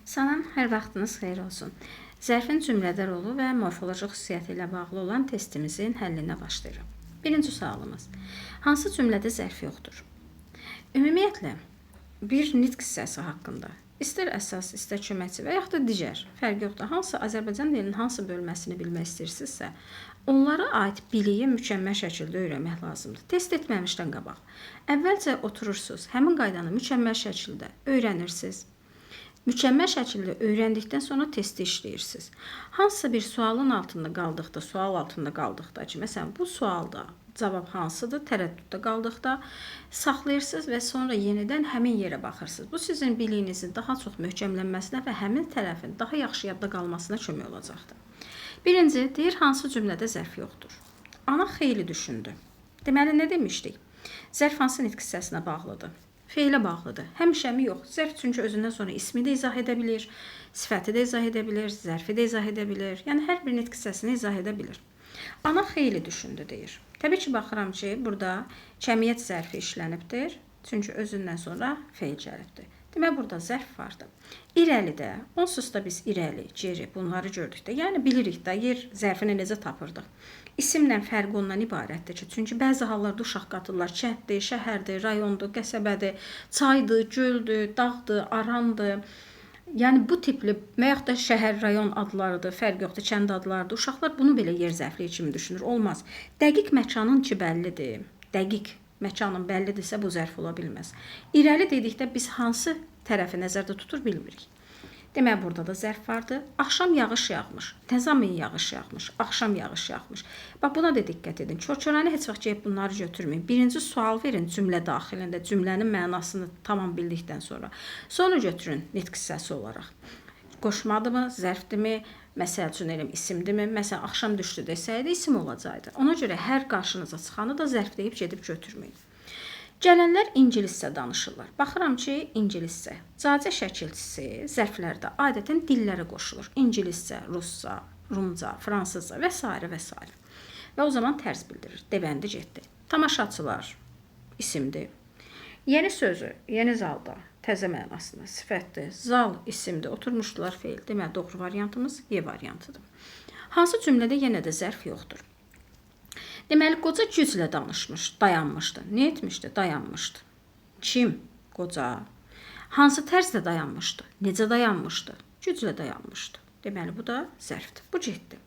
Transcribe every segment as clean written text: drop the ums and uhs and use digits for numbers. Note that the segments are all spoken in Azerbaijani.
Salam, hər vaxtınız xeyir olsun. Zərfin cümlədə rolu və morfoloji xüsusiyyəti ilə bağlı olan testimizin həllinə başlayırıq. Birinci sualımız. Hansı cümlədə zərf yoxdur? Ümumiyyətlə, bir nitq hissəsi haqqında, istər əsas, istər köməkçi və yaxud da digər, fərq yoxdur. Hansı Azərbaycan dilinin hansı bölməsini bilmək istəyirsinizsə, onlara aid biliyi mükəmməl şəkildə öyrənmək lazımdır. Test etməmişdən qabaq. Əvvəlcə oturursunuz, həmin qaydanı mükəmməl şəkildə öyrənirsiniz. Mükəmməl şəkildə öyrəndikdən sonra testi işləyirsiniz. Hansısa bir sualın altında qaldıqda, sual altında qaldıqda ki, məsələn, bu sualda cavab hansıdır, tərəddüddə qaldıqda saxlayırsınız və sonra yenidən həmin yerə baxırsınız. Bu sizin biliyinizin daha çox möhkəmlənməsinə və həmin tərəfin daha yaxşı yadda qalmasına kömək olacaqdır. Birinci, deyir, hansı cümlədə zərf yoxdur? Ana xeyli düşündü. Deməli, nə demişdik? Zərf hansı nitq hissəsinə bağlıdır? Feilə bağlıdır. Həmişəmi yox. Zərf çünki özündən sonra ismi də izah edə bilir, sifəti də izah edə bilir, zərfi də izah edə bilir. Yəni, hər bir nitq hissəsini izah edə bilir. Ana xeyli düşündü, deyir. Təbii ki, baxıram ki, burada cəmiyyət zərfi işlənibdir. Çünki özündən sonra feil gəlibdir. Demək, burada zərf vardır. İrəlidə, onsuz da biz irəli, geri bunları gördükdə, yəni bilirik də yer zərfini necə tapırdıq. İsimlə fərqi ondan ibarətdir ki, çünki bəzi hallarda uşaq qatırlar, kənddir, şəhərdir, rayondur, qəsəbədir, çaydır, göldür, dağdır, arandır. Yəni bu tipli və yaxud da şəhər, rayon adlarıdır, fərq yoxdur, kənd adlarıdır. Uşaqlar bunu belə yer zərfliyi kimi düşünür. Olmaz. Dəqiq məkanın ki, bəllidir. Dəqiq məkanın bəllidirsə bu zərf ola bilməz. İrəli dedikdə biz hansı tərəfi nəzərdə tutur bilmirik. Demək, burada da zərf vardır. Axşam yağış yağmış. Nə zaman yağış yağmış? Axşam yağış yağmış. Bax, buna da diqqət edin. Çor-çorani heç vaxt gəlib bunları götürməyin. Birinci sual verin cümlə daxilində, cümlənin mənasını tamam bildikdən sonra. Sonra götürün nitq hissəsi olaraq. Qoşmadırmı, zərfdirmi, məsəl üçün eləm isimdirmi? Məsələn, axşam düşdü desəydi isim olacaqdı. Ona görə hər qarşınıza çıxanı da zərf deyib gedib götürməyin. Gələnlər ingiliscə danışırlar. Baxıram ki, ingiliscə. Cacə şəkilçisi zərflərdə adətən dillərə qoşulur. İngiliscə, rusca, rumca, fransızca və s. və s. Və o zaman tərz bildirir. Debəndi getdi. Tamaşaçılar isimdir. Yeni sözü, yeni zalda, təzə mənasında, sifətdir. Zal isimdir. Oturmuşdular feil. Demək, doğru variantımız Y variantıdır. Hansı cümlədə yenə də zərf yoxdur? Deməli, qoca güclə danışmış, dayanmışdı. Nə etmişdi? Dayanmışdı. Kim? Qoca. Hansı tərzdə dayanmışdı? Necə dayanmışdı? Güclə dayanmışdı. Deməli, bu da zərfdir. Bu getdi.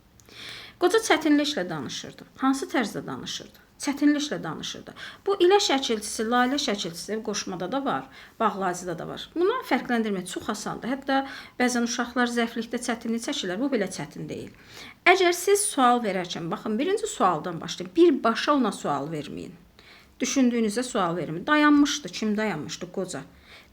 Qoca çətinliklə danışırdı. Hansı tərzdə danışırdı? Çətinliklə danışırdı. Bu ilə şəkilçisi, lalə şəkilçisi qoşmada da var, bağlacıda da var. Buna fərqləndirmək çox asandır. Hətta bəzən uşaqlar zərflikdə çətinlik çəkirlər. Bu belə çətin deyil. Əgər siz sual verərkən, baxın, birinci sualdan başlayın. Birbaşa ona sual verməyin. Düşündüyünüzə sual verməyin. Dayanmışdı. Kim dayanmışdı? Qoca.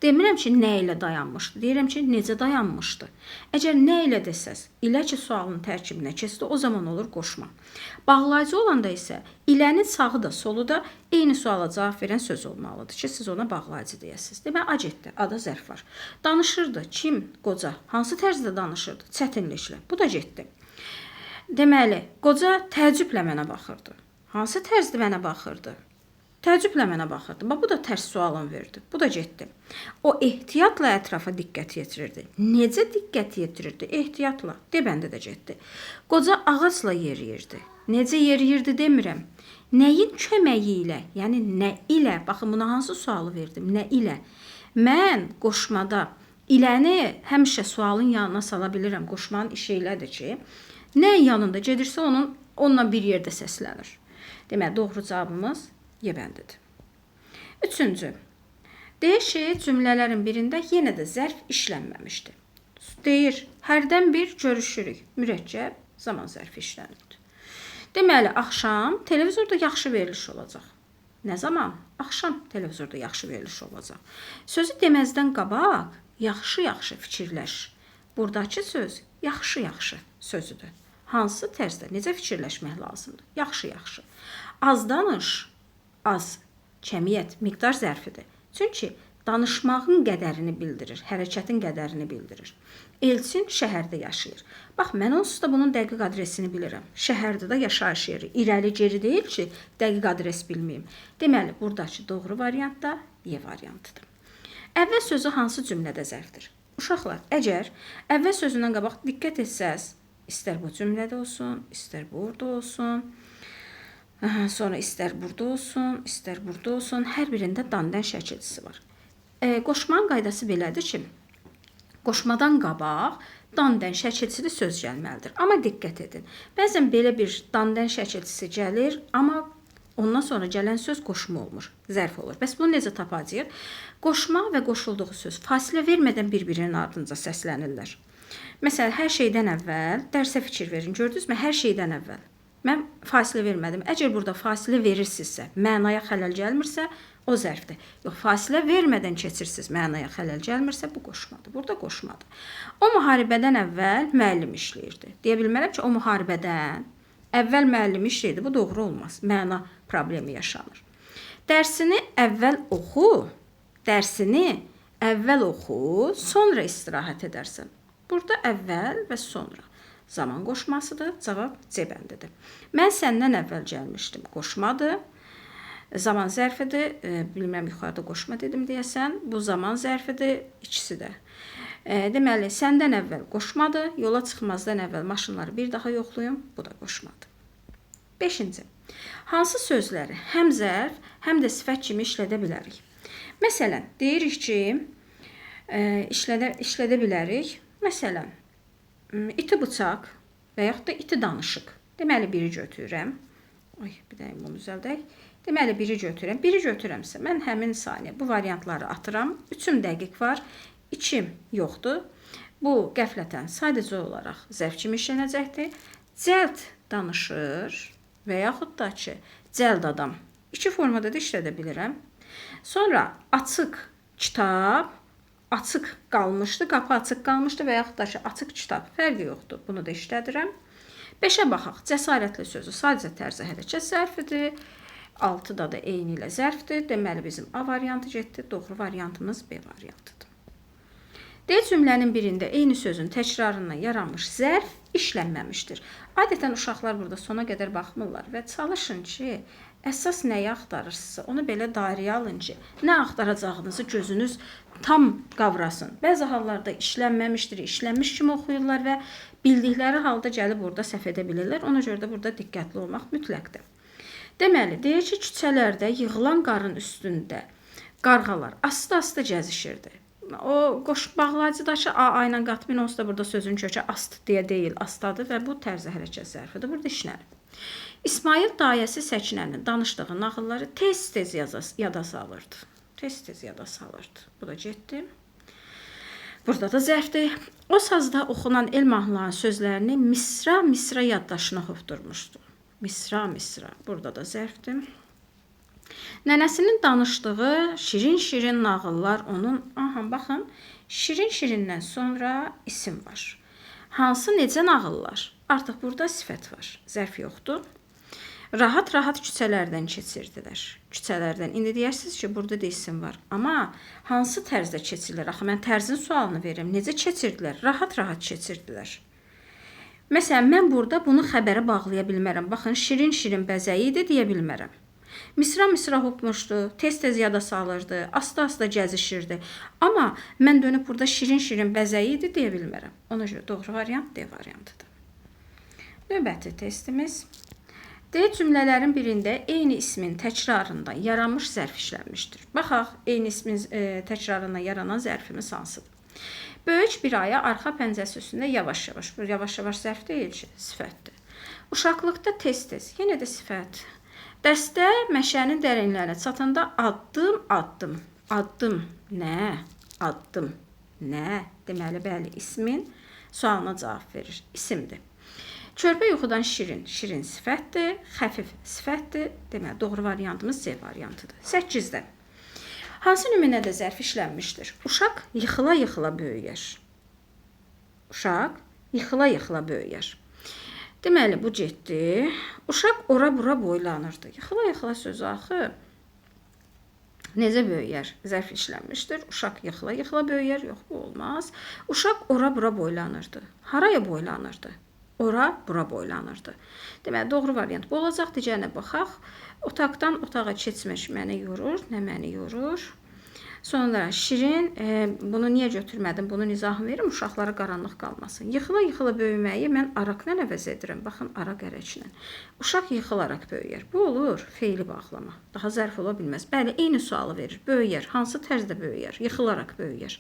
Demirəm ki, nə ilə dayanmışdı. Deyirəm ki, necə dayanmışdı. Əgər nə ilə desəz, ilə ki, sualın tərkibinə keçdi, o zaman olur qoşma. Bağlayıcı olanda isə ilənin sağı da, solu da eyni suala cavab verən söz olmalıdır ki, siz ona bağlayıcı deyəsiniz. Demək, A getdi, A-da zərf var. Danışırdı. Kim? Qoca. Hansı tərzdə danışırdı? Çətinliklə. Bu da getdi. Deməli, qoca təəccüblə mənə baxırdı. Hansı tərzdə mənə baxırdı? Təəccüblə mənə baxırdı. Bax, bu da tərs sualın verdi. Bu da getdi. O ehtiyatla ətrafa diqqət yetirirdi. Necə diqqət yetirirdi? Ehtiyatla. Debəndə də getdi. Qoca ağacla yeriyirdi. Necə yeriyirdi demirəm. Nəyin köməyi ilə? Yəni, nə ilə? Baxın, buna hansı sualı verdim? Nə ilə? Mən qoşmada iləni həmişə sualın yanına sala bilirəm. Qoşmanın işi elədir ki, nə yanında gedirsə onunla bir yerdə səslənir. Demək, doğru cavabımız yebəndidir. Üçüncü. Deyir ki, cümlələrin birində yenə də zərf işlənməmişdir. Deyir, hərdən bir görüşürük. Mürəkkəb zaman zərfi işlənibdir. Deməli, axşam televizorda yaxşı veriliş olacaq. Nə zaman? Axşam televizorda yaxşı veriliş olacaq. Sözü deməzdən qabaq, yaxşı-yaxşı fikirləş. Buradakı söz yaxşı-yaxşı sözüdür. Hansı tərzdə, necə fikirləşmək lazımdır? Yaxşı-yaxşı. Az danış. Az, cəmiyyət, miqdar zərfidir. Çünki danışmağın qədərini bildirir, hərəkətin qədərini bildirir. Elçin şəhərdə yaşayır. Bax, mən onsuz da bunun dəqiq adresini bilirəm. Şəhərdə də yaşayış yeri. İrəli geri deyil ki, dəqiq adres bilməyim. Deməli, buradakı doğru variant da Y variantıdır. Əvvəl sözü hansı cümlədə zərfdir? Uşaqlar, əgər əvvəl sözündən qabaq diqqət etsəz, istər bu cümlədə olsun, istər burada olsun, sonra istər burada olsun, istər burada olsun, hər birində dan-dən şəkilçisi var. Qoşmanın qaydası belədir ki, qoşmadan qabaq dan-dən şəkilçili söz gəlməlidir. Amma diqqət edin, bəzən belə bir dan-dən şəkilçisi gəlir, amma ondan sonra gələn söz qoşma olmur, zərf olur. Bəs bunu necə tapacağıq? Qoşma və qoşulduğu söz fasilə vermədən bir-birinin ardınca səslənirlər. Məsələn, hər şeydən əvvəl, dərsə fikir verin, gördünüzmü? Hər şeydən əvvəl. Mən fasilə vermədim. Əgər burada fasilə verirsinizsə, mənaya xələl gəlmirsə, o zərfdir. Yox, fasilə vermədən keçirsiniz, mənaya xələl gəlmirsə, bu qoşmadır. Burada qoşmadır. O müharibədən əvvəl müəllim işləyirdi. Deyə bilmərəm ki, o müharibədən əvvəl müəllim işləyirdi. Bu doğru olmaz. Məna problemi yaşanır. Dərsini əvvəl oxu, sonra istirahət edərsən. Burada əvvəl və sonra zaman qoşmasıdır, cavab C bəndidir. Mən səndən əvvəl gəlmişdim. Qoşmadır. Zaman zərfidir. Bilmirəm, yuxarıda qoşma dedim deyəsən. Bu zaman zərfidir, ikisi də. Deməli, səndən əvvəl qoşmadır. Yola çıxmazdan əvvəl maşınları bir daha yoxlayın. Bu da qoşmadır. 5-ci. Hansı sözləri həm zərf, həm də sifət kimi işlədə bilərik? Məsələn, deyirik ki, işlədə bilərik. Məsələn, iti bıçaq və yaxud da iti danışıq. Deməli, biri götürürəm. Bir dəqiq bunu düzəldək. Deməli, biri götürəmsə, mən həmin saniyə bu variantları atıram. 3 dəqiq var, 2 yoxdur. Bu qəflətən sadəcə olaraq zərf kimi işlənəcəkdir. Cəld danışır və yaxud da ki, cəld adam. 2 formada da işlədə bilirəm. Sonra açıq kitab, açıq qalmışdı, qapı açıq qalmışdı və yaxud da ki, açıq kitab. Fərqi yoxdur, bunu da işlədirəm. 5-ə baxaq. Cəsarətli sözü sadəcə tərzə hərəkət zərfidir. 6-da da eyni ilə zərfdir. Deməli, bizim A variantı getdi. Doğru variantımız B variantıdır. D cümlənin birində eyni sözün təkrarından yaranmış zərf işlənməmişdir. Adətən uşaqlar burada sona qədər baxmırlar və çalışın ki, əsas nəyi axtarırsınızsa, onu belə dairəyə alın ki, nə axtaracağınızı gözünüz tam qavrasın. Bəzi hallarda işlənməmişdir, işlənmiş kimi oxuyurlar və bildikləri halda gəlib orada səhv edə bilirlər. Ona görə də burada diqqətli olmaq mütləqdir. Deməli, deyək ki, küçələrdə yığılan qarın üstündə qarğalar asta-asta gəzişirdi. O bağlacıdakı A ilə qatmin olsa da burada sözün kökü ast deyə deyil, astadır və bu tərzə hərəkət zərfidir. Burada işlənir. İsmail dayəsi Səkinənin danışdığı nağılları tez-tez yada salırdı. Tez-tez yada salırdı. Bu da getdi. Burada da zərfdir. O sazda oxunan el mahnılarının sözlərini misra yaddaşına hofdurmuşdu. Misra. Burada da zərfdir. Nənəsinin danışdığı şirin-şirin nağıllar onun... baxın, şirin-şirindən sonra isim var. Hansı necə nağıllar? Artıq burada sifət var, zərf yoxdur. Rahat-rahat küçələrdən keçirdilər. Küçələrdən. İndi deyirsiniz ki, burada da isim var. Amma hansı tərzdə keçirlər? Axı, mən tərzin sualını verirəm. Necə keçirdilər? Rahat-rahat keçirdilər. Məsələn, mən burada bunu xəbərə bağlaya bilmərəm. Baxın, şirin-şirin bəzəyi idi deyə bilmərəm. Misra hopmuşdu, tez-tez yada salırdı, asta-asta gəzişirdi. Amma mən dönüb burada şirin-şirin bəzəyi idi deyə bilmərəm. Ona görə doğru variant D variantıdır. Növbəti testimiz. D cümlələrin birində eyni ismin təkrarından yaranmış zərf işlənmişdir. Baxaq, eyni ismin təkrarından yaranan zərfimiz hansıdır? Böyük bir aya arxa pəncəsi üstündə yavaş-yavaş. Bu yavaş-yavaş zərf deyil ki, sifətdir. Uşaqlıqda tez-tez, yenə də sifət. Dəstə məşənin dərinlərinə çatanda addım. Nə? Deməli, bəli, ismin sualına cavab verir. İsimdir. Körpə yuxudan şirin sifətdir, xəfif sifətdir. Deməli, doğru variantımız C variantıdır. 8-də. Hansı nümunədə zərf işlənmişdir? Uşaq yıxıla-yıxıla böyüyər. Deməli, bu getdi. Uşaq ora-bura boylanırdı. Yıxıla-yıxıla sözü axı necə böyüyər? Zərf işlənmişdir. Uşaq yıxıla-yıxıla böyüyər. Yox, bu olmaz. Uşaq ora-bura boylanırdı. Haraya boylanırdı? Ora-bura boylanırdı. Deməli, doğru variant bu olacaq. Digərinə baxaq. Otaqdan otağa keçmək məni yorur. Nə məni yorur? Sonra şirin, bunu niyə götürmədim? Bunun izahını verim, uşaqlara qaranlıq qalmasın. Yıxıla-yıxıla böyüməyi mən araqla əvəz edirəm. Baxın, araq ərəklə. Uşaq yıxılaraq böyüyər. Bu olur feili bağlama. Daha zərf ola bilməz. Bəli, eyni sualı verir. Böyüyər. Hansı tərzdə böyüyər? Yıxılaraq böyüyər.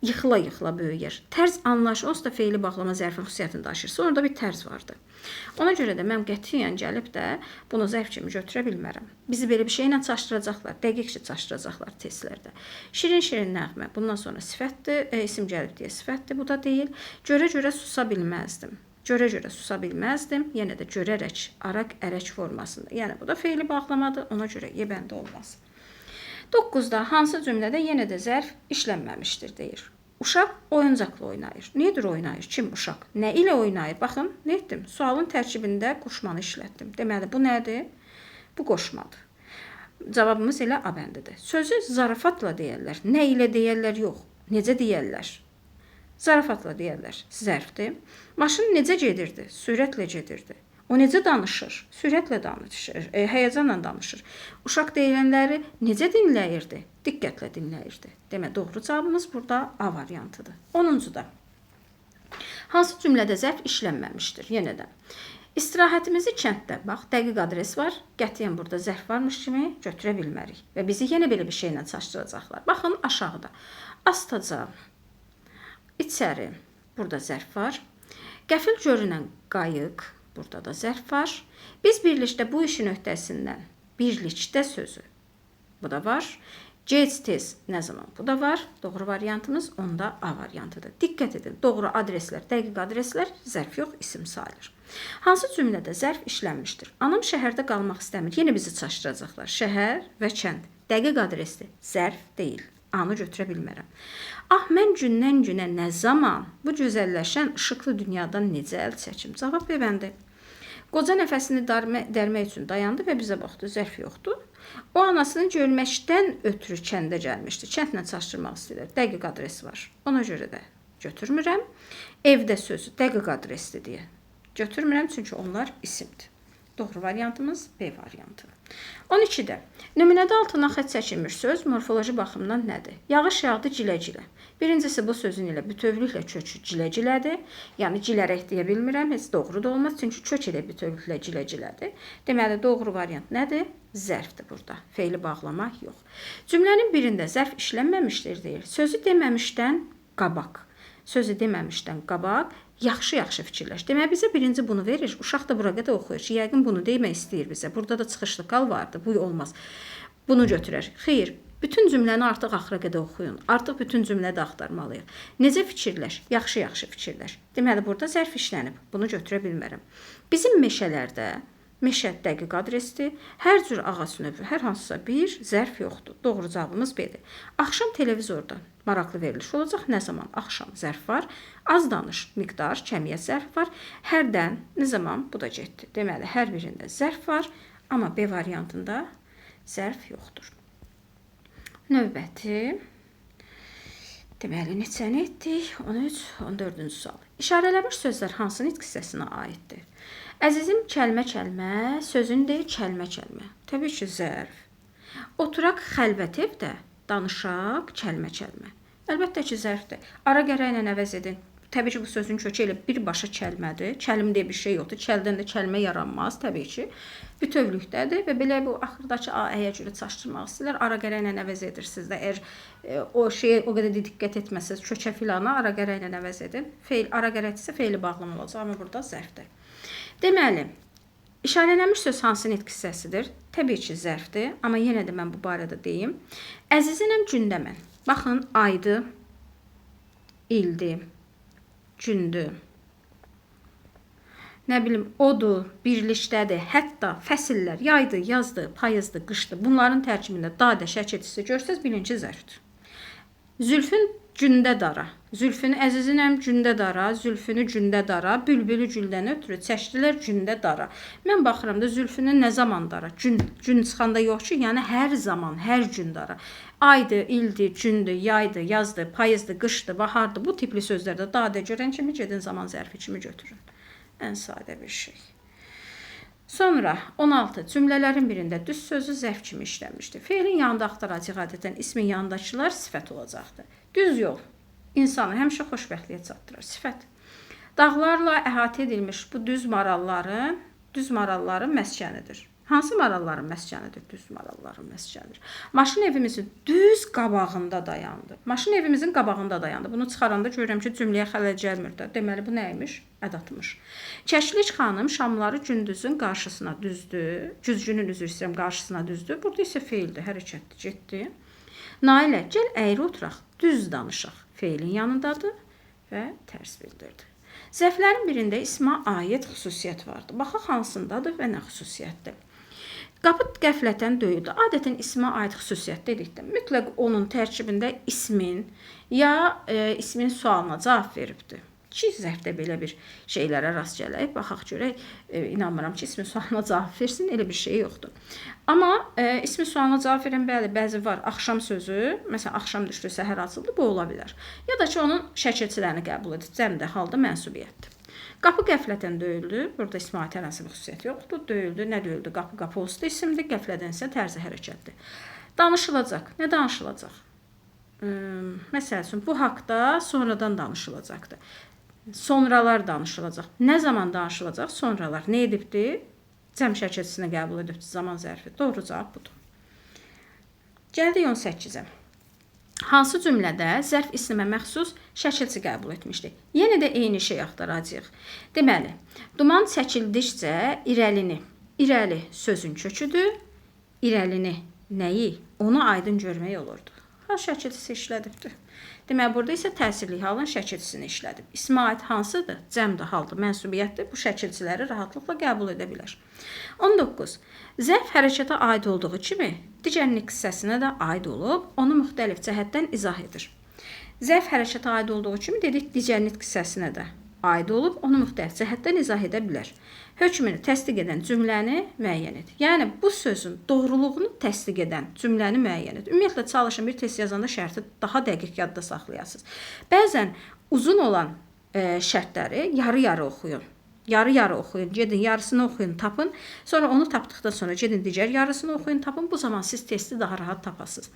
Yıxıla-yıxıla böyüyər. Tərz anlayışı onsuz da feili bağlama zərfin xüsusiyyətini daşıyır. Orada bir tərz vardı. Ona görə də mən qətiyyən gəlib də bunu zərf kimi götürə bilmərəm. Bizi belə bir şeylə çaşdıracaqlar, dəqiqcə çaşdıracaqlar testlərdə. Şirin-şirin nəğmə, bundan sonra sifətdir, isim gəlib deyə sifətdir, bu da deyil. Görə-görə susa bilməzdim. Görə-görə susa bilməzdim, yenə də görərək, araq, ərək formasında. Yəni, bu da feili bağlamadır, ona görə yebəndə olmaz. 9-da hansı cümlədə yenə də zərf işlənməmişdir, deyir. Uşaq oyuncaqla oynayır. Niyə oynayır? Kim uşaq? Nə ilə oynayır? Baxın, nə etdim? Sualın tərkibində qoşmanı işlətdim. Deməli, bu nədir? Bu qoşmadır. Cavabımız elə A bəndidir. Sözü zarafatla deyərlər. Nə ilə deyərlər? Yox. Necə deyərlər? Zarafatla deyərlər. Zərfdir. Maşın necə gedirdi? Sürətlə gedirdi. O necə danışır? Sürətlə danışır, həyəcanla danışır. Uşaq deyilənləri necə dinləyirdi? Diqqətlə dinləyirdi. Demək, doğru cavabımız burada A variantıdır. 10-da. Hansı cümlədə zərf işlənməmişdir? Yenə də. İstirahətimizi kənddə, bax, dəqiq adres var. Qətiyyən burada zərf varmış kimi götürə bilmərik. Və bizi yenə belə bir şeylə çaşdıracaqlar. Baxın, aşağıda. Astaca, içəri, burada zərf var. Qəfil görünən qayıq, burada da zərf var. Biz birlikdə bu işin öhdəsindən, birlikdə sözü, bu da var. Gec-tez nə zaman? Bu da var. Doğru variantımız onda A variantıdır. Diqqət edin, doğru adreslər, dəqiq adreslər zərf yox, isim sayılır. Hansı cümlədə zərf işlənmişdir? Anam şəhərdə qalmaq istəmir. Yenə bizi çaşdıracaqlar. Şəhər və kənd. Dəqiq adresdir. Zərf deyil. Anı götürə bilmərəm. Ah, mən gündən günə nə zaman bu gözəlləşən işıqlı dünyadan necə əl çəkim? Cavab B bəndi. Qoca nəfəsini dərmək üçün dayandı və bizə baxdı. Zərf yoxdur. O anasını görməkdən ötürü kəndə gəlmişdi. Kəndlə çaşdırmaq istəyirlər. Dəqiq adres var. Ona görə də götürmürəm. Evdə sözü dəqiq adresdir deyə götürmürəm, çünki onlar isimdir. Doğru variantımız B variantı. 12-də. Nümunədə altına xətt çəkilmiş söz morfoloji baxımdan nədir? Yağış yağdı cilə-cilə. Birincisi bu sözün ilə bütövlüklə kökü cilə-cilədir. Yəni cilərək deyə bilmirəm, heç doğru da olmaz, çünki kök ilə bütövlüklə cilə-cilədir. Deməli, doğru variant nədir? Zərfdir burada. Feili bağlama yox. Cümlənin birində zərf işlənməmişdir deyir. Sözü deməmişdən qabaq. Sözü deməmişdən qabaq yaxşı-yaxşı fikirləş. Demək, bizə birinci bunu verir. Uşaq da bura qədər oxuyur ki, yəqin bunu demək istəyir bizə. Burada da çıxışlı qal vardı. Bu olmaz. Bunu götürər. Xeyr, bütün cümləni artıq axıra qədər oxuyun. Artıq bütün cümlədə axtarmalıyıq. Necə fikirləş? Yaxşı-yaxşı fikirləş. Deməli, burada zərf işlənib. Bunu götürə bilmərəm. Bizim meşələrdə meşə dəqiq adresdir. Hər cür ağac növü, hər hansısa bir zərf yoxdur. Doğru cavabımız B-dir. Axşam televizorda maraqlı veriliş olacaq. Nə zaman? Axşam zərf var. Az danış, miqdar, kəmiyyət zərf var. Hərdən, nə zaman? Bu da getdi. Deməli, hər birində zərf var. Amma B variantında zərf yoxdur. Növbəti. Deməli, neçəni etdik? 13, 14-cü sual. İşarələmiş sözlər hansı nitq hissəsinə aiddir? Əzizim kəlmə-kəlmə, sözün deyil kəlmə-kəlmə. Təbii ki, zərf. Oturaq xəlvət evdə, danışaq kəlmə-kəlmə. Əlbəttə ki, zərfdir. Ara qərə ilə əvəz edin. Təbii ki, bu sözün kökü elə birbaşa kəlmədir. Kəlim deyə bir şey yoxdur. Kəldən də kəlmə yaranmaz, təbii ki. Bütövlükdədir və belə bu axırdakı A-yə görə çaşdırmaq istəyirlər. Ara qərə ilə əvəz edirsiniz də. Əgər o şeyə o qədər diqqət etməsəz, kökə filana ara qərə ilə əvəz edin. Feil, ara qərədirsə feili bağlama olacaq, amma burada zərfdir. Deməli, işarələnmiş söz hansı nitq hissəsidir? Təbii ki, zərfdir, amma yenə də mən bu barədə deyim. Əzizinəm gündəmən. Baxın, aydı, ildi, gündür. Nə bilim, odur, birlikdədir, hətta fəsillər, yaydı, yazdı, payızdı, qışdı. Bunların tərkibində dadə şəkilçisi görsəz, bilin ki, zərfdir. Zülfün gündə dara. Zülfünü əzizinəm gündə dara, zülfünü gündə dara, bülbülü güldən ötürü çəkdilər gündə dara. Mən baxıram da zülfünü nə zaman dara? Gün çıxanda yox ki, yəni hər zaman, hər gün dara. Aydı, ildi, gündür, yaydı, yazdı, payızdı, qışdı, bahardı. Bu tipli sözlərdə dadə görən kimi gedin zaman zərfi kimi götürün. Ən sadə bir şey. Sonra 16 cümlələrin birində düz sözü zərf kimi işlənmişdir. Feilin yanında axtaracaq adətən ismin yanındakılar sifət olacaqdır. Düz yol insanı həmişə xoşbəxtliyə çatdırır. Sifət. Dağlarla əhatə edilmiş bu düz maralların məskənidir. Hansı maralların məskənidir? Düz maralların məskənidir. Maşın evimizin düz qabağında dayandı. Maşın evimizin qabağında dayandı. Bunu çıxaranda görürəm ki, cümləyə xələl gəlmir də. Deməli, bu nə imiş? Ədatmış. Çəşliç xanım şamları gündüzün qarşısına düzdü. Güzgünün üzr istəyirəm, qarşısına düzdü. Burada isə feildir, hərəkətdir, getdi. Nailə, gəl əyri oturaq, düz danışaq. Feilin yanındadır və tərs bildirdi. Zərflərin birində ismə aid xüsusiyyət vardı. Baxaq hansındadır və nə xüsusiyyətdir. Qapı qəflətən döyüldü. Adətən ismə aid xüsusiyyət dedikdə mütləq onun tərkibində ismin ya ismin sualına cavab veribdir. Ki zərfdə belə bir şeylərə rast gələk. Baxaq görək. İnanmıram ki, ismin sualına cavab versin. Elə bir şey yoxdur. Amma ismin sualına cavab verən bəzi var. Axşam sözü, məsələn, axşam düşdü, səhər açıldı, bu ola bilər. Ya da ki, onun şəkilçilərini qəbul edir. Cəmdə halda mənsubiyyətdir. Qapı qəflətən döyüldü. Burada ismə aid hər hansı bir xüsusiyyət yoxdur. Döyüldü, nə döyüldü? Qapı olsa isimdir, qəflətən isə tərzi hərəkətdir. Danışılacaq. Nə danışılacaq? Məsəl üçün, bu haqda sonradan danışılacaqdır. Sonralar danışılacaq. Nə zaman danışılacaq? Sonralar. Nə edibdir? Cəm şəkilçisini qəbul edibdir, zaman zərfi. Doğru cavab budur. Gəldik 18-ə. Hansı cümlədə zərf ismə məxsus şəkilçi qəbul etmişdir? Yenə də eyni şey axtaracağıq. Deməli, duman çəkildikcə irəli sözün köküdür. İrəlini nəyi? Onu aydın görmək olurdu. Hal şəkilçisi işlədibdir. Deməli, burada isə təsirli halın şəkilçisini işlədib. İsmə aid hansıdır? Cəmdə haldır, mənsubiyyətdir. Bu şəkilçiləri rahatlıqla qəbul edə bilər. 19. Zərf hərəkətə aid olduğu kimi digərlik hissəsinə də aid olub, onu müxtəlif cəhətdən izah edir. Zərf hərəkətə aid olduğu kimi dedik, digərlik hissəsinə də aid olub, onu müxtəlif cəhətdən izah edə bilər. Hökmünü təsdiq edən cümləni müəyyən et. Yəni, bu sözün doğruluğunu təsdiq edən cümləni müəyyən et. Ümumiyyətlə, çalışın bir test yazanda şərti daha dəqiq yadda saxlayasınız. Bəzən uzun olan şərtləri yarı-yarı oxuyun. Yarı-yarı oxuyun, gedin, yarısını oxuyun, tapın. Sonra onu tapdıqdan sonra gedin, digər yarısını oxuyun, tapın. Bu zaman siz testi daha rahat tapasınız.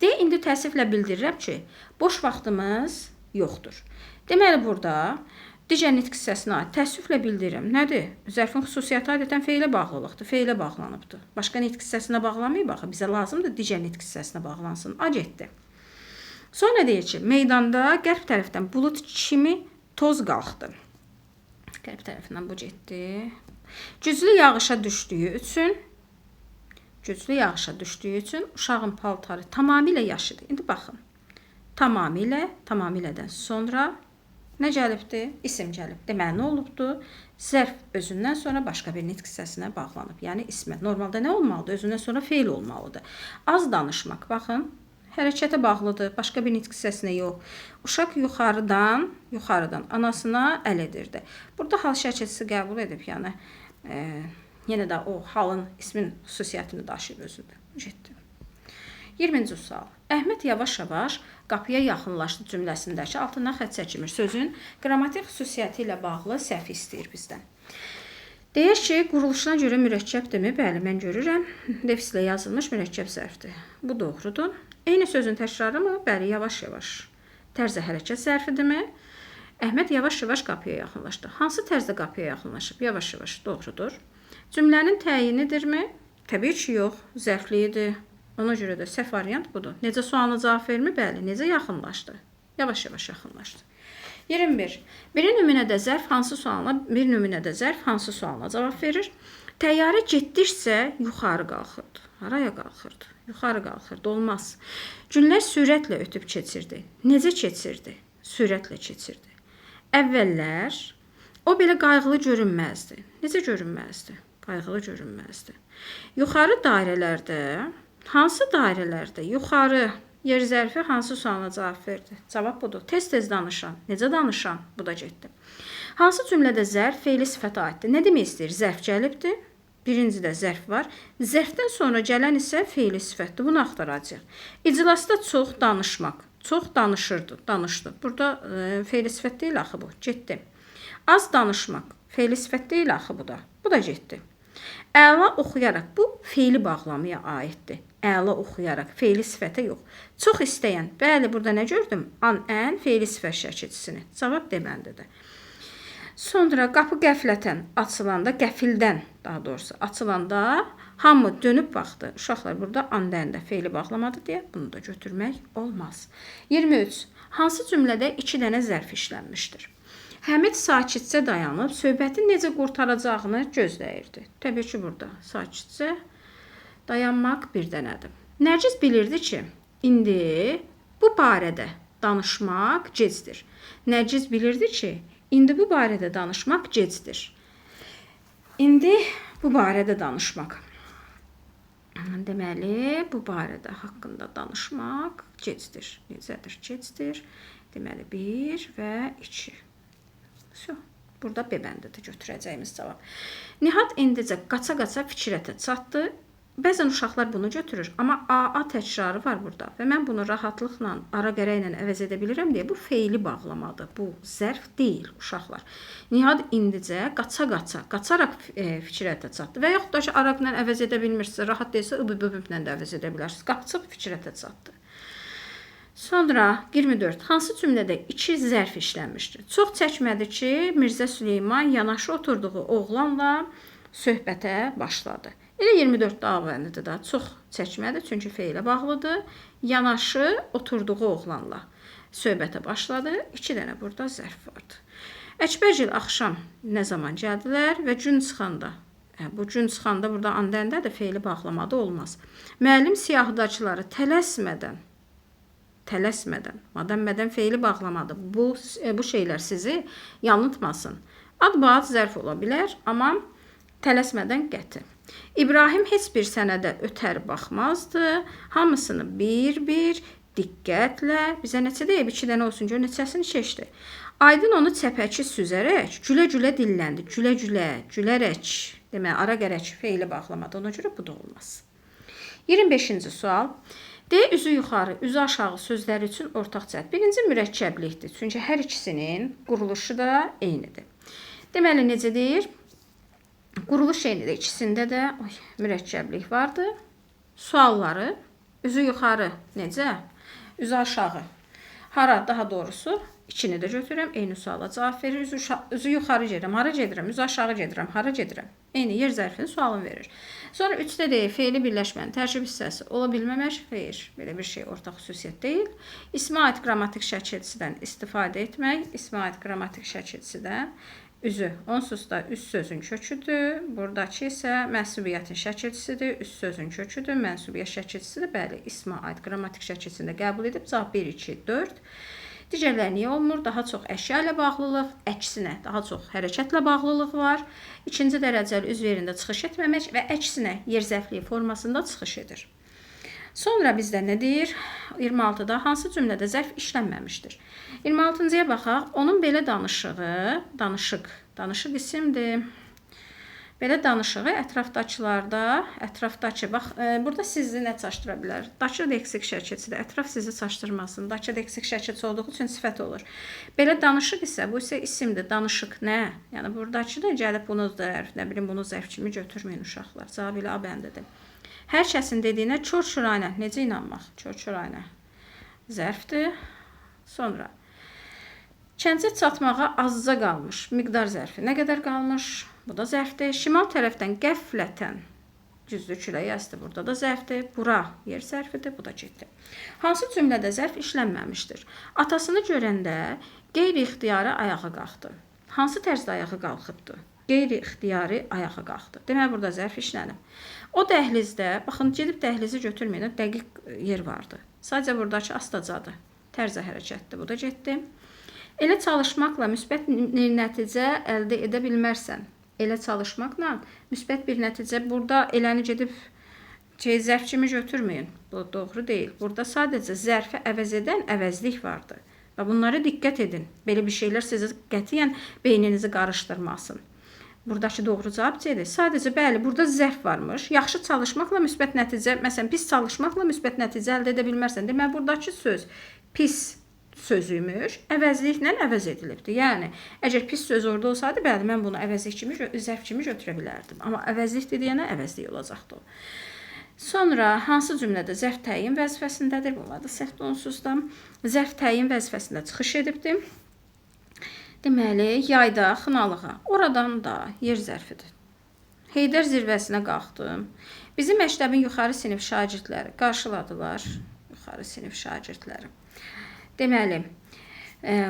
İndi təəssüflə bildirirəm ki, boş vaxtımız yoxdur. Deməli, burada digər nitq hissəsinə aid təəssüflə bildirirəm. Nədir? Zərfin xüsusiyyəti adətən feilə bağlılıqdır, feilə bağlanıbdır. Başqa nitq hissəsinə bağlamayıb, baxı, bizə lazımdır digər nitq hissəsinə bağlansın. A getdi. Sonra deyir ki, meydanda qərb tərəfdən bulud kimi toz qalxdı. Qərb tərəfindən bu getdi. Güclü yağışa düşdüyü üçün uşağın paltarı tamamilə yaşıdır. İndi baxın. Tamamilədən sonra nə gəlibdir? İsim gəlib. Deməli, nə olubdur? Zərf özündən sonra başqa bir nitq hissəsinə bağlanıb. Yəni, ismə. Normalda nə olmalıdır? Özündən sonra feil olmalıdır. Az danışmaq. Baxın, hərəkətə bağlıdır. Başqa bir nitq hissəsinə yox. Uşaq yuxarıdan anasına əl edirdi. Burada hal şəkilçisi qəbul edib. Yəni, yenə də o halın ismin xüsusiyyətini daşıyıb özündə. Getdi. 20-ci sual. Əhməd yavaş-yavaş qapıya yaxınlaşdı cümləsindəki altından xətt çəkilmir. Sözün qrammatik xüsusiyyəti ilə bağlı səhv istəyir bizdən. Deyək ki, quruluşuna görə mürəkkəbdirmi? Bəli, mən görürəm. Defislə yazılmış mürəkkəb zərfdir. Bu doğrudur. Eyni sözün təkrarı mı? Bəli, yavaş-yavaş. Tərzə hərəkət zərfidirmi? Əhməd yavaş-yavaş qapıya yaxınlaşdı. Hansı tərzdə qapıya yaxınlaşıb? Yavaş-yavaş. Doğrudur. Cümlənin təyinidirmi? Təbii ki, yox. Zərfliyidir. Ona görə də səhv variant budur. Necə sualına cavab vermir? Bəli, necə yaxınlaşdı? Yavaş-yavaş yaxınlaşdı. 21. Bir nümunədə zərf hansı sualına cavab verir? Təyyarə getdikcə yuxarı qalxırdı. Haraya qalxırdı? Yuxarı qalxırdı. Olmaz. Günlər sürətlə ötüb keçirdi. Necə keçirdi? Sürətlə keçirdi. Əvvəllər o belə qayğılı görünməzdi. Necə görünməzdi? Qayğılı görünməzdi. Yuxarı dairələrdə hansı dairələrdə yuxarı yer zərfi hansı sualına cavab verdi? Cavab budur. Tez-tez danışan. Necə danışan? Bu da getdi. Hansı cümlədə zərf feili sifətə aiddir? Nə demək istəyir? Zərf gəlibdir. Birincidə zərf var. Zərfdən sonra gələn isə feili sifətdir. Bunu axtaracağıq. İclasda çox danışmaq. Çox danışırdı, danışdı. Burada feili sifət deyil axı bu. Getdi. Az danışmaq. Feili sifət deyil axı bu da. Bu da getdi. Əla oxuyaraq bu feili bağlamaya aiddir. Əla oxuyaraq feili sifətə yox. Çox istəyən. Bəli, burada nə gördüm? An, ən feili sifət şəkilçisini. Cavab deməndidir. Sonra qapı qəflətən açılanda, qəfildən daha doğrusu açılanda hamı dönüb baxdı. Uşaqlar burada an-dəndə feili bağlamadı deyə bunu da götürmək olmaz. 23. Hansı cümlədə 2 dənə zərf işlənmişdir? Həmid sakitcə dayanıb söhbətin necə qurtaracağını gözləyirdi. Təbii ki, burada sakitcə dayanmaq bir dənədir. Nərgiz bilirdi ki, indi bu barədə danışmaq gecdir. Nərgiz bilirdi ki, indi bu barədə danışmaq gecdir. İndi bu barədə danışmaq. Deməli, bu barədə haqqında danışmaq gecdir. Necədir? Gecdir. Deməli, 1 və 2. Burada B bəndidir götürəcəyimiz cavab. Nihat indicə qaça-qaça fikrətə çatdı. Bəzən uşaqlar bunu götürür, amma AA təkrarı var burada və mən bunu rahatlıqla, ara qərə ilə əvəz edə bilirəm deyə bu feili bağlamadır. Bu zərf deyil uşaqlar. Nihat indicə qaça-qaça, qaçaraq fikrətə çatdı və yaxud da ki, araqla əvəz edə bilmirsə, rahat deyilsə, ıbıbıbla da əvəz edə bilərsiniz. Qaçıb fikrətə çatdı. Sonra 24. Hansı cümlədə 2 zərf işlənmişdir? Çox çəkmədi ki, Mirzə Süleyman yanaşı oturduğu oğlanla söhbətə başladı. Elə 24 A bəndidir da. Çox çəkmədi, çünki feilə bağlıdır. Yanaşı oturduğu oğlanla söhbətə başladı. 2 dənə burada zərf vardı. Əkbərgil axşam nə zaman gəldilər və gün çıxanda. Bu gün çıxanda burada an-dəndədir, feili bağlamada olmaz. Müəllim siyahıdakıları tələsmədən, madəm feili bağlamadı. Bu şeylər sizi yanıltmasın. Ad-baad zərf ola bilər, amma tələsmədən qəti. İbrahim heç bir sənədə ötər baxmazdı. Hamısını bir-bir diqqətlə, bizə neçə deyib, 2 dənə olsun, gör neçəsini keçdi. Aydın onu çəpəki süzərək, gülə-gülə dilləndi. Gülə-gülə, gülərək, demək, ara gərək feili bağlamadı. Ona görə bu da olmaz. 25-ci sual. D üzü yuxarı, üzü aşağı sözləri üçün ortaq cəhət. Birinci mürəkkəblikdir. Çünki hər ikisinin quruluşu da eynidir. Deməli, necə deyir? Quruluş eynidir. İkisində də mürəkkəblik vardı. Sualları, üzü yuxarı necə? Üzü aşağı. Hara, daha doğrusu, ikini də götürürəm. Eyni suala cavab verir. Üzü yuxarı gedirəm. Hara gedirəm? Üzü aşağı gedirəm. Hara gedirəm? Eyni yer zərfini sualını verir. Sonra 3-də deyir, feili birləşmənin tərkib hissəsi ola bilməmək, xeyr, belə bir şey ortaq xüsusiyyət deyil. İsmə aid qrammatik şəkilçisidən istifadə etmək, ismə aid qrammatik şəkilçisidən üzü, onsuz da üst sözün köküdür. Buradakı isə mənsubiyyətin şəkilçisidir, üst sözün köküdür, mənsubiyyət şəkilçisidir. Bəli, ismə aid qrammatik şəkilçisində qəbul edib, cavab 1, 2, 4. Digərləri niyə olmur? Daha çox əşya ilə bağlılıq, əksinə daha çox hərəkətlə bağlılıq var. İkinci dərəcəli üzv yerində çıxış etməmək və əksinə yer zərfliyi formasında çıxış edir. Sonra bizdə nə deyir? 26-da hansı cümlədə zərf işlənməmişdir? 26-cıya baxaq. Onun belə danışığı, danışıq isimdir. Belə danışığı ətrafdakı, bax, burada sizi nə çaşdıra bilər? Dakı leksik şəkilçidir, ətraf sizi çaşdırmasın. Dakı leksik şəkilçi olduğu üçün sifət olur. Belə danışıq isə, bu isə isimdir, danışıq nə? Yəni, buradakı da gəlib bunu zərf, nə bilim, bunu zərf kimi götürməyin uşaqlar. Cavab ilə A bəndidir. Hər kəsin dediyinə çor-çorayna, necə inanmaq? Çor-çorayna zərfdir. Sonra, kəncə çatmağa azca qalmış, miqdar zərfi nə qədər qalmış? Bu da zərfdir. Şimal tərəfdən qəflətən cüzdür külə yazdı. Burada da zərfdir. Bura yer zərfidir. Bu da getdi. Hansı cümlədə zərf işlənməmişdir? Atasını görəndə qeyri-ixtiyari ayağa qalxdı. Hansı tərzdə ayağa qalxıbdı? Qeyri-ixtiyari ayağa qalxdı. Deməli, burada zərf işlənib. O dəhlizdə, baxın, gedib dəhlizi götürməyin, dəqiq yer vardı. Sadəcə buradakı astacadır. Tərzə hərəkətdir. Bu da getdi. Elə çalışmaqla müsbət bir nəticə əldə edə bilmərsən. Elə çalışmaqla müsbət bir nəticə, burada eləni gedib zərf kimi götürməyin. Bu doğru deyil. Burada sadəcə zərfi əvəz edən əvəzlik vardı. Və bunlara diqqət edin. Belə bir şeylər sizi qətiyyən beyninizi qarışdırmasın. Buradakı doğru cavab C-dir. Sadəcə, bəli, burada zərf varmış. Yaxşı çalışmaqla müsbət nəticə, məsələn, pis çalışmaqla müsbət nəticə əldə edə bilmərsən. Deməli, buradakı söz pis sözüymüş, əvəzliklə əvəz edilibdir. Yəni, əgər pis söz orada olsaydı, bəli, mən bunu əvəzlik kimi, zərf kimi götürə bilərdim. Amma əvəzlikdir deyənə əvəzlik olacaqdı o. Sonra, hansı cümlədə zərf təyin vəzifəsindədir? Bunlar da səhvdir onsuz da. Zərf təyin vəzifəsində çıxış edibdir. Deməli, yayda xınalığa, oradan da yer zərfidir. Heydər zirvəsinə qalxdım. Bizi məktəbin yuxarı sinif şagirdləri qarşıladılar. Yuxarı sinif şagirdləri. Deməli,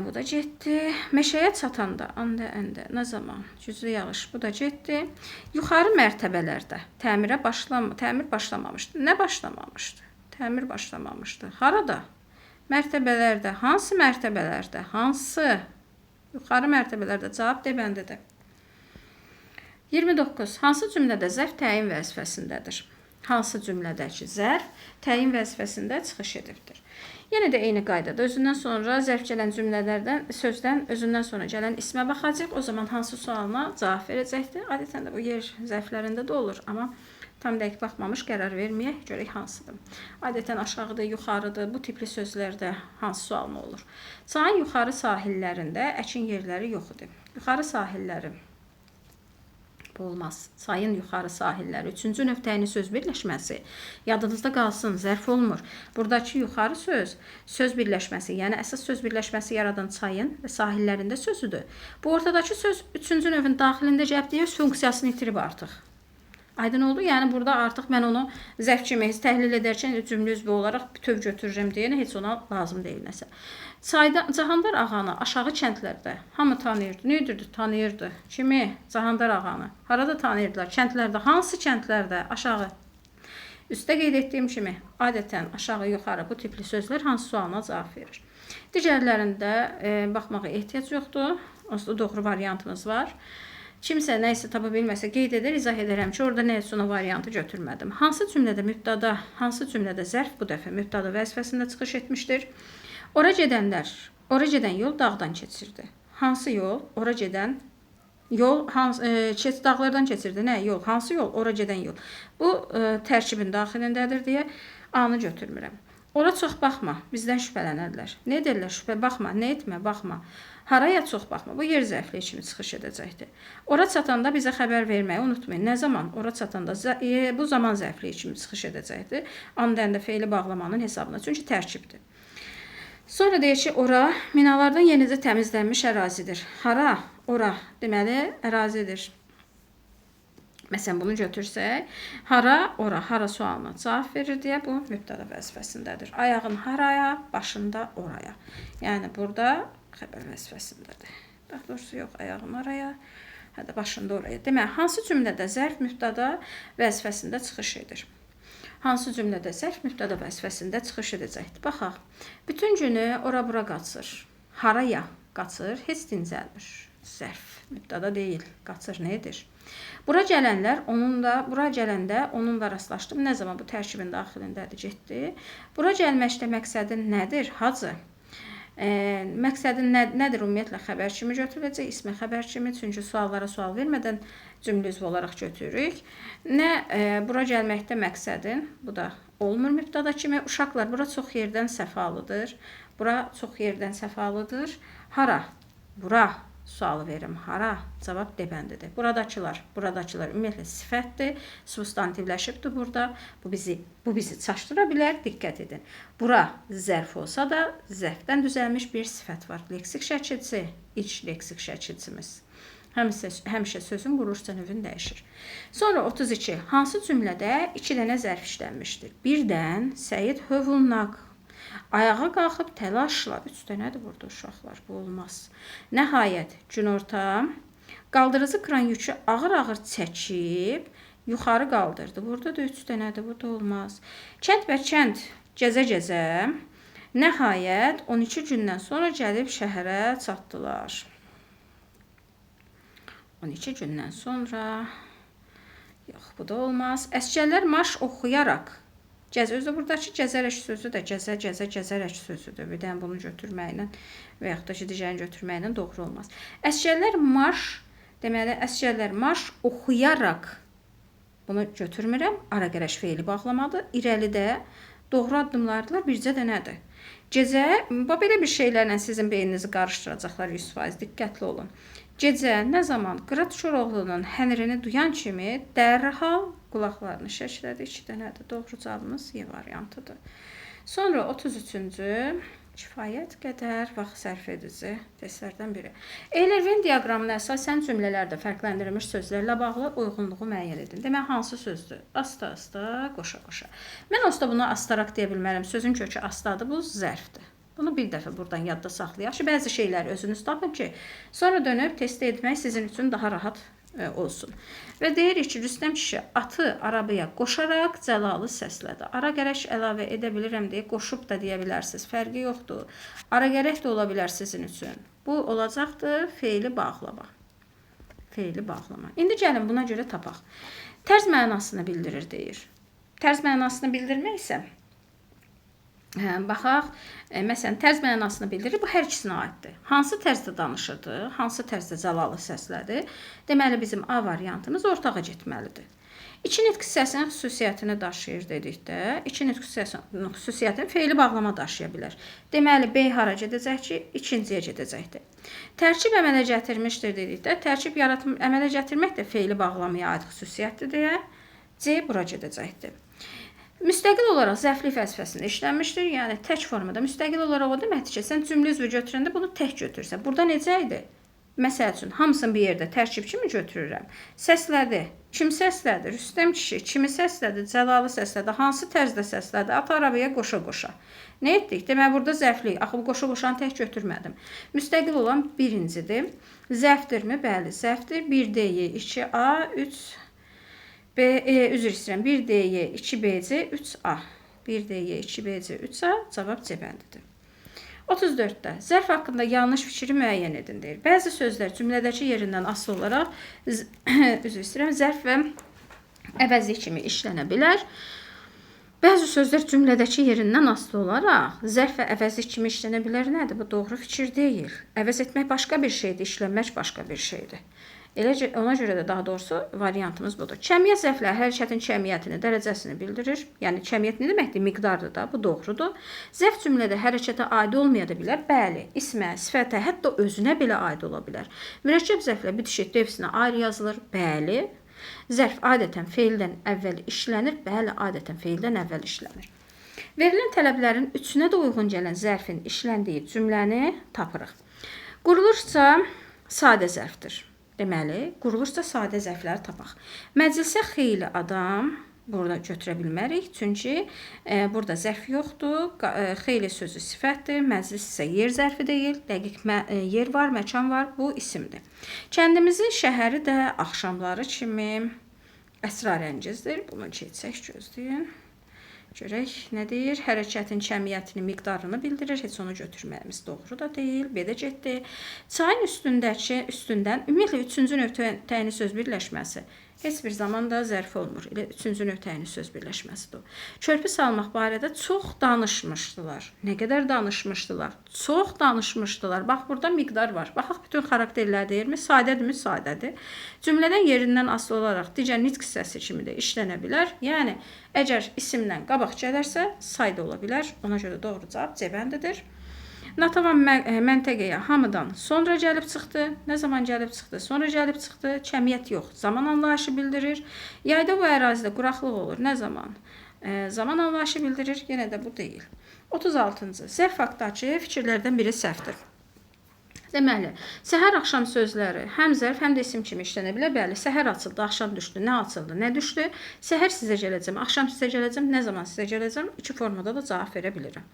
bu da getdi. Meşəyə çatanda, əndə, nə zaman? Güclü yağış, bu da getdi. Yuxarı mərtəbələrdə təmir başlamamışdı. Nə başlamamışdı? Təmir başlamamışdı. Harada? Mərtəbələrdə. Hansı mərtəbələrdə? Hansı? Yuxarı mərtəbələrdə. Cavab D bəndidir. 29. Hansı cümlədə zərf təyin vəzifəsindədir? Hansı cümlədəki zərf təyin vəzifəsində çıxış edibdir? Yenə də eyni qaydada özündən sonra zərf gələn cümlələrdən, sözdən özündən sonra gələn ismə baxacaq. O zaman hansı sualına cavab verəcəkdir? Adətən də bu yer zərflərində də olur, amma tam dəqiq baxmamış qərar verməyək, görək hansıdır. Adətən aşağıdır, yuxarıdır, bu tipli sözlərdə hansı sualma olur? Çayın yuxarı sahillərində əkin yerləri yox idi. Yuxarı sahilləri olmaz. Çayın yuxarı sahilləri. Üçüncü növ təyini söz birləşməsi. Yadınızda qalsın, zərf olmur. Buradakı yuxarı söz birləşməsi, yəni əsas söz birləşməsi yaradan çayın və sahillərində sözüdür. Bu ortadakı söz üçüncü növün daxilində gəlib öz funksiyasını itirib artıq. Aydın oldu? Yəni, burada artıq mən onu zərf kimi təhlil edərkən cümlə üzvü olaraq bütöv götürürəm deyənə heç ona lazım deyil nəsə. Cahandar ağanı aşağı kəndlərdə hamı tanıyırdı. Nə edirdi? Tanıyırdı. Kimi? Cahandar ağanı. Harada tanıyırdılar? Kəndlərdə. Hansı kəndlərdə? Aşağı. Üstdə qeyd etdiyim kimi, adətən aşağı, yuxarı bu tipli sözlər hansı sualına cavab verir. Digərlərində baxmağa ehtiyac yoxdur. Onsuz da doğru variantımız var. Kimsə nəyisə tapa bilməsə qeyd edir, izah edərəm ki, orada nə üçün o variantı götürmədim. Hansı cümlədə mübtada, hansı cümlədə zərf bu dəfə mübtada vəzifəsində çıxış etmişdir? Ora gedənlər, ora gedən yol dağdan keçirdi. Hansı yol? Ora gedən yol dağlardan keçirdi. Nə yol? Hansı yol? Ora gedən yol. Bu tərkibin daxilindədir deyə A-nı götürmürəm. Ora çox baxma, bizdən şübhələnərlər. Nə edirlər? Şübhə baxma, nə etmə, baxma. Haraya çox baxma, bu yer zərfli kimi çıxış edəcəkdir. Ora çatanda bizə xəbər verməyi unutmayın. Nə zaman? Ora çatanda bu zaman zərfli kimi çıxış edəcəkdir. An-dəndə feili bağlamanın hesabına, çünki tərkibdir. Sonra deyir ki, ora minalardan yenicə təmizlənmiş ərazidir. Hara? Ora, deməli, ərazidir. Məsələn, bunu götürsək, hara, ora, hara sualına cavab verir deyə bu mübtada vəzifəsindədir. Ayağın haraya, başında oraya. Yəni, burada xəbər vəzifəsindədir. Daha doğrusu yox, ayağın oraya, hətta başında oraya. Demək, hansı cümlədə zərf mübtada vəzifəsində çıxış edir? Hansı cümlədə zərf mübtada vəzifəsində çıxış edəcəkdir? Baxaq, bütün günü ora-bura qaçır. Haraya qaçır, heç dincəlmir. Zərf mübtada deyil, qaçır nə edir? Bura gələndə onunla rastlaşdım. Nə zaman bu tərkibin daxilindədir, getdi. Bura gəlməkdə məqsədin nədir? Hacı. Məqsədin nədir? Ümumiyyətlə xəbər kimi götürüləcək, ismi xəbər kimi, çünki suallara sual vermədən cümlə üzvü olaraq götürürük. Nə bura gəlməkdə məqsədin, bu da olmur mübtada kimi. Uşaqlar, bura çox yerdən səfalıdır. Bura çox yerdən səfalıdır. Hara? Bura. Sualı verim. Hara? Cavab D bəndidir. Buradakılar ümumiyyətlə sifətdir. Substantivləşibdir burada. Bu bizi çaşdıra bilər. Diqqət edin. Bura zərf olsa da zərfdən düzəlmiş bir sifət var. Leksik şəkilçi, iç leksik şəkilçimiz. Həmişə sözün quruluşca növün dəyişir. Sonra 32. Hansı cümlədə 2 dənə zərf işlənmişdir? Birdən Səid hövlnaq. Ayağa qalxıb təlaşla, 3 dənədir burada uşaqlar, bu olmaz. Nəhayət, günorta, qaldırıcı kran yükü ağır-ağır çəkib, yuxarı qaldırdı. Burada da 3 dənədir, burada olmaz. Kənd və kənd gəzə-gəzə, nəhayət, 12 gündən sonra gəlib şəhərə çatdılar. 12 gündən sonra, yox, bu da olmaz. Əsgərlər marş oxuyaraq, özü buradakı gəzərək sözü də gəzərək sözüdür. Bir dənə bunu götürməklə və yaxud da ki, digərini götürməklə doğru olmaz. Əsgərlər marş, deməli, əsgərlər marş oxuyaraq, bunu götürmürəm, ara gərəş feili bağlamadır. İrəlidə doğru addımlardılar, bircə dənədir. Gecə, belə bir şeylərlə sizin beyninizi qarışdıracaqlar 100%, diqqətli olun. Gecə nə zaman Qırat Şoroğlu'nun Hənrini duyan kimi dərhal qulaqlarını şəklədi. 2 dənədir. Doğru cavabımız Y variantıdır. Sonra 33-cü kifayət qədər vaxt sərf edici testlərdən biri. Eyler-Venn diaqramına əsasən cümlələrdə fərqləndirilmiş sözlərlə bağlı uyğunluğu müəyyən edin. Demək, hansı sözdür? Asta-asta, qoşa-qoşa. Mən onsuz da bunu astaraq deyə bilmərəm. Sözün kökü astadır, bu zərfdir. Bunu bir dəfə buradan yadda saxlayaq ki, bəzi şeyləri özünüz tapın ki, sonra dönüb test etmək sizin üçün daha rahat olsun. Və deyirik ki, Rüstəm kişi atı arabaya qoşaraq Cəlalı səslədi. Ara gərək əlavə edə bilirəm deyə qoşub da deyə bilərsiniz. Fərqi yoxdur. Ara gərək də ola bilər sizin üçün. Bu olacaqdır feili bağlama. Feili bağlama. İndi gəlin buna görə tapaq. Tərz mənasını bildirir deyir. Tərz mənasını bildirmək isə baxaq, məsələn, tərz mənasını bildirir, bu hər ikisinə aiddir. Hansı tərzdə danışırdı, hansı tərzdə Cəlalı səslədi? Deməli, bizim A variantımız ortağa getməlidir. İki nitq hissəsinin xüsusiyyətini daşıyır dedikdə, iki nitq hissəsinin xüsusiyyətini feili bağlama daşıya bilər. Deməli, B hara gedəcək ki, ikinciyə gedəcəkdir. Tərkib əmələ gətirmişdir dedikdə, tərkib əmələ gətirmək də feili bağlamaya aid xüsusiyyətdir deyə C bura gedəcəkdir. Müstəqil olaraq zərflik vəzifəsində işlənmişdir. Yəni, tək formada müstəqil olaraq o deməkdir ki, sən cümlə üzvü götürəndə bunu tək götürürsən. Burada necə idi? Məsəl üçün, hamısını bir yerdə tərkib kimi götürürəm. Səslədi. Kim səslədi? Rüstəm kişi. Kimi səslədi? Cəlalı səslədi. Hansı tərzdə səslədi? At arabaya qoşa-qoşa. Nə etdik? Demək, burada zərflik. Axı, bu qoşa-qoşanı tək götürmədim. Müstəqil olan birincidir. Zərfdirmi? Bəli, zərfdir. 1D, 2A, 3 üzr istəyirəm. 1DY, 2BC, 3A. 1DY, 2BC, 3A. Cavab C bəndidir. 34-də zərf haqqında yanlış fikri müəyyən edin deyir. Bəzi sözlər cümlədəki yerindən asılı olaraq üzr istəyirəm, zərf və əvəzlik kimi işlənə bilər. Bəzi sözlər cümlədəki yerindən asılı olaraq zərf və əvəzlik kimi işlənə bilər. Nədir? Bu doğru fikir deyil. Əvəz etmək başqa bir şeydir, işlənmək başqa bir şeydir. Ona görə də daha doğrusu variantımız budur. Kəmiyyət zərflər hərəkətin kəmiyyətini, dərəcəsini bildirir. Yəni, kəmiyyət nə deməkdir? Miqdardır da, bu doğrudur. Zərf cümlədə hərəkətə aid olmaya da bilər. Bəli, ismə, sifətə, hətta özünə belə aid ola bilər. Mürəkkəb zərflər bitişik dövsünə ayrı yazılır. Bəli. Zərf adətən feildən əvvəl işlənir. Bəli, adətən feildən əvvəl işlənir. Verilən tələblərin üçünə də uyğun gələn zərfin işləndiyi cümləni tapırıq. Qurulursa sadə zərfdir. Deməli, qurulursa sadə zərfləri tapaq. Məclisə xeyli adam burada götürə bilmərik. Çünki burada zərf yoxdur. Xeyli sözü sifətdir. Məclis isə yer zərfi deyil. Dəqiq yer var, məkan var. Bu isimdir. Kəndimizin şəhəri də axşamları kimi əsrarəngizdir. Bunu keçsək gözləyin. Görək, nə deyir? Hərəkətin kəmiyyətini, miqdarını bildirir. Heç onu götürməyimiz doğru da deyil. B-də getdi. Çayın üstündən ümumiyyətlə üçüncü növ təyini söz birləşməsi heç bir zaman da zərf olmur. Elə üçüncü növ təyini söz birləşməsidir. Körpü salmaq barədə çox danışmışdılar. Nə qədər danışmışdılar? Çox danışmışdılar. Bax, burada miqdar var. Baxaq, bütün xarakterlər deyirmi? Sadədirmi? Sadədir. Cümlədən yerindən asılı olaraq digər nitq hissəsi kimi də işlənə bilər. Yəni, əgər isimdən qabaq gələrsə, sayda ola bilər. Ona görə doğru cavab C bəndidir. Natavan məntəqəyə hamıdan sonra gəlib çıxdı. Nə zaman gəlib çıxdı? Sonra gəlib çıxdı. Kəmiyyət yox. Zaman anlayışı bildirir. Yayda bu ərazidə quraqlıq olur. Nə zaman? Zaman anlayışı bildirir. Yenə də bu deyil. 36-cı. Zərf haqqdakı fikirlərdən biri səhvdir. Deməli, səhər-axşam sözləri həm zərf, həm də isim kimi işlənə bilər. Bəli, səhər açıldı, axşam düşdü. Nə açıldı, nə düşdü? Səhər sizə gələcəm, axşam sizə gələcəm, nə zaman sizə gələcəm? İki formada da cavab verə bilirəm.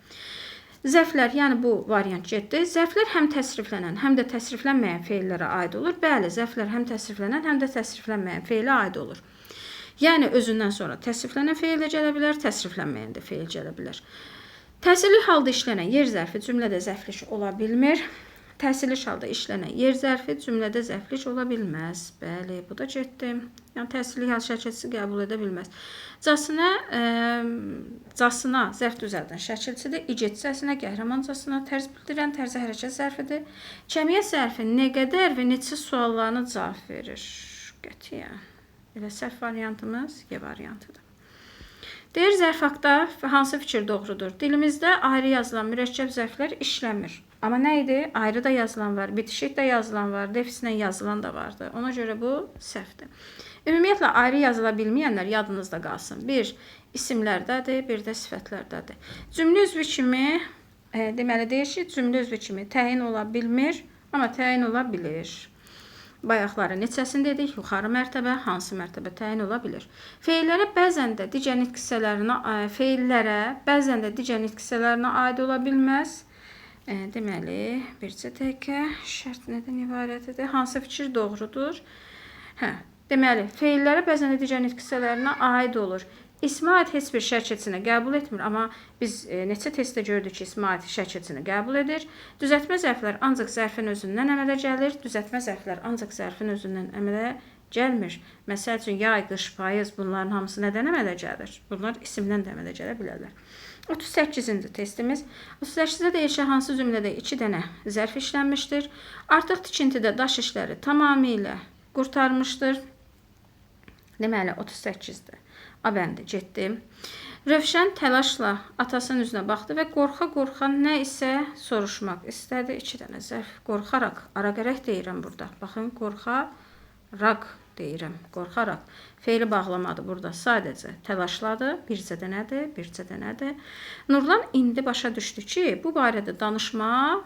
Zərflər, yəni bu variant getdi. Zərflər həm təsriflənən, həm də təsriflənməyən feillərə aid olur. Bəli, zərflər həm təsriflənən, həm də təsriflənməyən feilə aid olur. Yəni, özündən sonra təsriflənən feil də gələ bilər, təsriflənməyən də feil gələ bilər. Təsirli halda işlənən yer zərfi cümlədə zərflik ola bilmir. Təsirli halda işlənən yer zərfi cümlədə zərflik ola bilməz. Bəli, bu da getdi. Yəni, təsirli hal şəkilçisi qəbul edə bilməz. Casına zərf düzəldən şəkilçidir. İgetsəsinə, qəhrəmancasına tərz bildirən tərzə hərəkət zərfidir. Kəmiyyət zərfi nə qədər və neçə suallarını cavab verir. Qətiyyən. Elə səhv variantımız Y variantıdır. Deyir, zərf haqqında hansı fikir doğrudur? Dilimizdə ayrı yazılan mürəkkəb zərflər işləmir. Amma nə idi? Ayrı da yazılan var, bitişik də yazılan var, defislə yazılan da vardı. Ona görə bu səhvdir. Ümumiyyətlə, ayrı yazıla bilməyənlər yadınızda qalsın. Bir, isimlərdədir, bir də sifətlərdədir. Cümlə üzvü kimi, deməli deyir ki, cümlə üzvü kimi təyin ola bilmir, amma təyin ola bilir. Bayaqları neçəsini dedik? Yuxarı mərtəbə, hansı mərtəbə təyin ola bilir? Feillərə bəzən də digər nitq hissələrinə aid ola bilməz. Deməli, bircə dəqiqə, şərt nədən ibarətidir? Hansı fikir doğrudur? Deməli, feillərə bəzən də digər nitq hissələrinə aid olur. İsmə aid heç bir şərt keçini qəbul etmir, amma biz neçə testdə gördük ki, ismə aid şərt keçini qəbul edir. Düzəltmə zərflər ancaq zərfin özündən əmələ gəlir. Düzəltmə zərflər ancaq zərfin özündən əmələ gəlmir. Məsəl üçün, yay, qış, payız, bunların hamısı nədən əmələ gəlir? Bunlar isimdən də əmələ gələ bilərlər. 38-ci testimiz. 38-də deyir ki, hansı cümlədə 2 dənə zərf işlənmişdir? Artıq tikintidə daş işləri tamamilə qurtarmışdır. Deməli, 38-dir. A bəndi, getdim. Rövşən təlaşla atasının üzünə baxdı və qorxa-qorxa nə isə soruşmaq istədi. 2 dənə zərf. Qorxaraq, ara-gərək deyirəm burada. Baxın, qorxaraq deyirəm, qorxaraq. Feili bağlamadı burada, sadəcə təlaşladı. Bircə dənədir. Nurlan indi başa düşdü ki, bu barədə danışmaq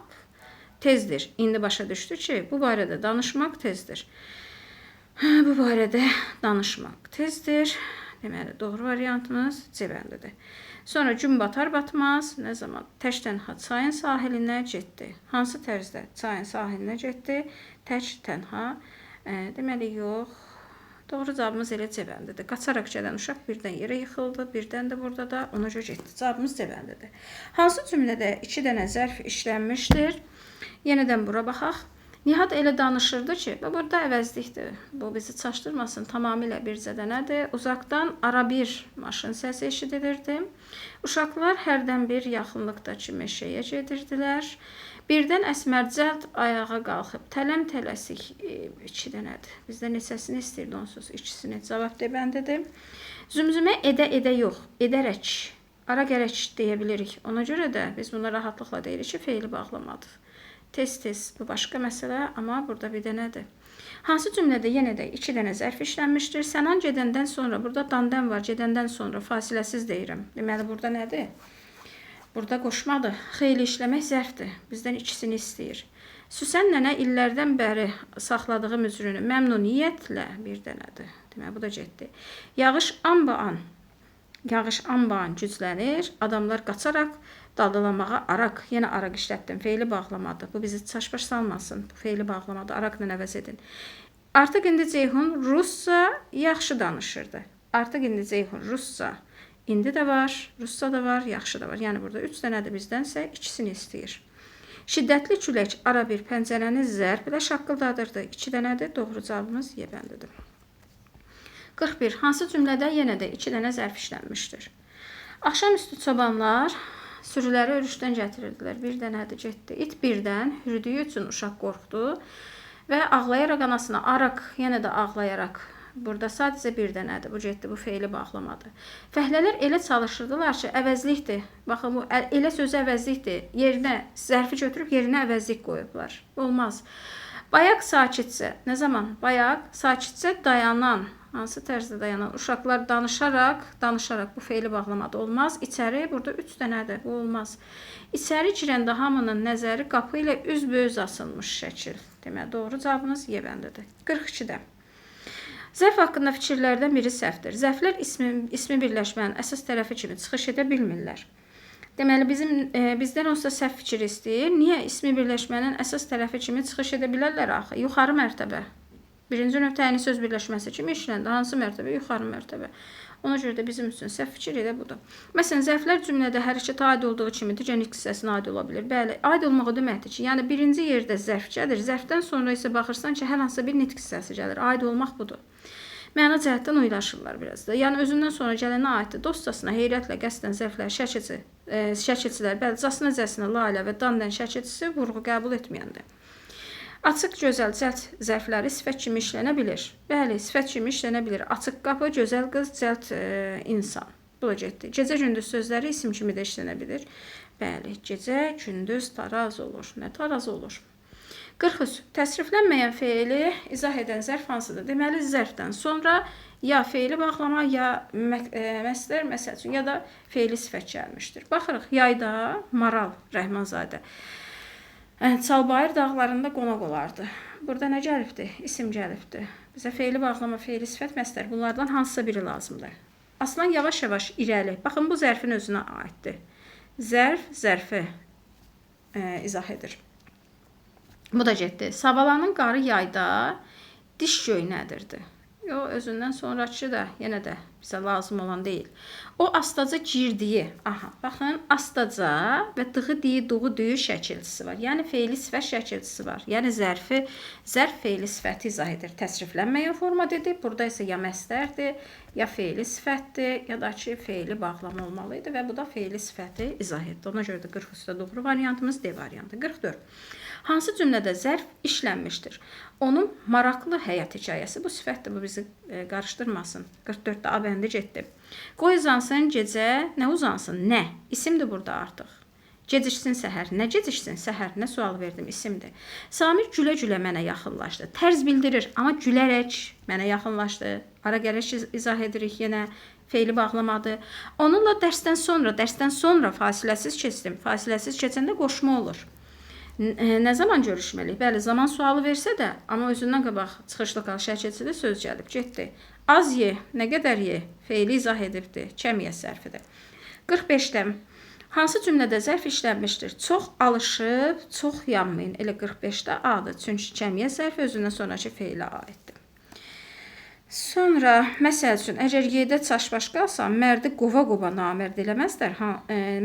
tezdir. Deməli, doğru variantımız C bəndidir. Sonra gün batar-batmaz, nə zaman? Tək-tənha çayın sahilinə getdi. Hansı tərzdə? Çayın sahilinə getdi, tək-tənha. Deməli, yox. Doğru cavabımız elə C bəndidir. Qaçaraq gedən uşaq birdən yerə yıxıldı, birdən də burada da ona görə getdi. Cavabımız C bəndidir. Hansı cümlədə 2 dənə zərf işlənmişdir? Yenədən bura baxaq. Nihat elə danışırdı ki, burada əvəzlikdir. Bu bizi çaşdırmasın, tamamilə bircə dənədir. Uzaqdan ara bir maşın səsi eşidilirdi. Uşaqlar hərdən bir yaxınlıqdakı meşəyə gedirdilər. Birdən Əsmər cəld ayağa qalxıb, tələm-tələsik 2 dənədir. Bizdə neçəsini istəyirdi onsuz, ikisini. Cavab D bəndidir. Zümzümə edə yox, edərək, ara gərək deyə bilirik. Ona görə də biz buna rahatlıqla deyirik ki, feili bağlamadır. Tez-tez, bu başqa məsələ, amma burada bir dənədir. Hansı cümlədə yenə də 2 dənə zərf işlənmişdir? Sənan gedəndən sonra, burada dandən var, gedəndən sonra fasiləsiz deyirəm. Deməli, burada nədir? Burada qoşmadır. Xeyli işləmək zərfdir. Bizdən ikisini istəyir. Süsən nənə illərdən bəri saxladığı mücrünü məmnuniyyətlə bir dənədir. Deməli, bu da getdi. Yağış anbaan güclənir. Adamlar qaçaraq daldalamağa araq. Yenə araq işlətdim. Feili bağlamadı. Bu bizi çaşbaş salmasın. Bu feili bağlamadı. Araqla əvəz edin. Artıq indi Ceyhun rusca yaxşı danışırdı. İndi də var, rusca da var, yaxşı da var. Yəni burada 3 dənədir bizdənsə ikisini istəyir. Şiddətli külək ara bir pəncərəni zərb ilə şaqqıldadırdı. 2 dənədir. Doğru cavabımız Y bəndidir. 41. Hansı cümlədə yenə də 2 dənə zərf işlənmişdir? Axşamüstü çobanlar sürüləri örüşdən gətirirdilər. Bir dənədir, getdi. İt birdən hürdüyü üçün uşaq qorxdu və ağlayaraq anasına araq, yenə də ağlayaraq. Burada sadəcə bir dənədir. Bu getdi, bu feili bağlamadı. Fəhlələr elə çalışırdılar ki, əvəzlikdir. Baxın, bu elə sözü əvəzlikdir. Yerinə zərfi götürüb yerinə əvəzlik qoyublar. Olmaz. Bayaq sakitcə. Nə zaman? Bayaq sakitcə dayanan. Hansı tərzdə dayanan? Uşaqlar danışaraq bu feili bağlamadı. Olmaz. İçəri burada 3 dənədir. Bu olmaz. İçəri girəndə hamının nəzəri qapı ilə üzbəüz asılmış şəkil. Deməli, doğru cavabınız Y bəndidir. 42-də. Zərf haqqında fikirlərdən biri səhvdir. Zərflər ismi birləşmənin əsas tərəfi kimi çıxış edə bilmirlər. Deməli, bizdən olsa səhv fikir istəyir. Niyə ismi birləşmənin əsas tərəfi kimi çıxış edə bilərlər axı? Yuxarı mərtəbə. Birinci növ təyini söz birləşməsi kimi işləndi. Hansı mərtəbə? Yuxarı mərtəbə. Ona görə də bizim üçün səhv fikir elə budur. Məsələn, zərflər cümlədə hərəkətə aid olduğu kimi digər nitq hissəsinə aid ola bilir. Bəli, aid olmaq o deməkdir ki, yəni birinci yerdə zərf gəlir, zərfdən sonra isə baxırsan ki, hər hansı bir nitq hissəsi gəlir. Aid olmaq budur. Məna cəhətdən uylaşırlar biraz da. Yəni özündən sonra gələnə aiddir. Dostcasına, heyrətlə, qəsdən zərflər, şəkilçilər, bəlcəsinə, lalə və dandən şəkilçisi vurğu qəbul etməyəndir. Açıq, gözəl, cəld zərfləri sifət kimi işlənə bilir. Bəli, sifət kimi işlənə bilir. Açıq qapı, gözəl qız, cəld insan. Bu da getdi. Gecə gündüz sözləri isim kimi də işlənə bilir. Bəli, gecə gündüz taraz olur. Nə taraz olur? 43. Təsriflənməyən feili izah edən zərf hansıdır? Deməli, zərfdən sonra ya feili bağlama, ya məsdər, məsəl üçün, ya da feili sifət gəlmişdir. Baxırıq, yayda Maral Rəhmanzadə Çalbayır dağlarında qonaq olardı. Burada nə gəlibdir? İsim gəlibdir. Bizə feili bağlama, feili sifət, məsdər. Bunlardan hansısa biri lazımdır. Aslan yavaş-yavaş irəli. Baxın, bu zərfin özünə aiddir. Zərf, zərfi izah edir. Bu da getdi. Savalanın qarı yayda diş göynədirdi. Özündən sonrakı da yenə də bizə lazım olan deyil. O astaca girdiyi, baxın, astaca və dığı diyi, duğu düyü şəkilçisi var. Yəni feili sifət şəkilçisi var. Yəni zərf feili sifəti izah edir. Təsriflənməyən forma dedi. Burada isə ya məsdərdir, ya feili sifətdir, ya da ki feili bağlama olmalıydı və bu da feili sifəti izah etdi. Ona görə də 43-də doğru variantımız D variantı. 44. Hansı cümlədə zərf işlənmişdir? Onun maraqlı həyat hekayəsi. Bu sifətdir, bu bizi qarışdırmasın. 44-də A bəndi getdi. Qoy uzansın gecə, nə uzansın? Nə? İsimdir burada artıq. Geciksin səhər. Nə geciksin səhər? Nə sual verdim? İsimdir. Samir gülə-gülə mənə yaxınlaşdı. Tərz bildirir, amma gülərək mənə yaxınlaşdı. Ara gərək izah edirik yenə. Feili bağlamadı. Onunla dərsdən sonra fasiləsiz keçdim. Fasiləsiz keçəndə qoşma olur. Nə zaman görüşməliyik? Bəli, zaman sualı versə də, amma özündən qabaq çıxışlı qal şəkilçili söz gəlib, getdi. Az ye, nə qədər ye? Feili izah edibdir. Kəmiyyət sərfidir. 45-də hansı cümlədə zərf işlənmişdir? Çox alışıb, çox yanmayın. Elə 45-də A-dır. Çünki kəmiyyət sərfi özündən sonraki feilə aiddir. Sonra, məsəl üçün, əgər yerdə çaş-baş qalsa, mərdi qova-qova namərd eləməzlər.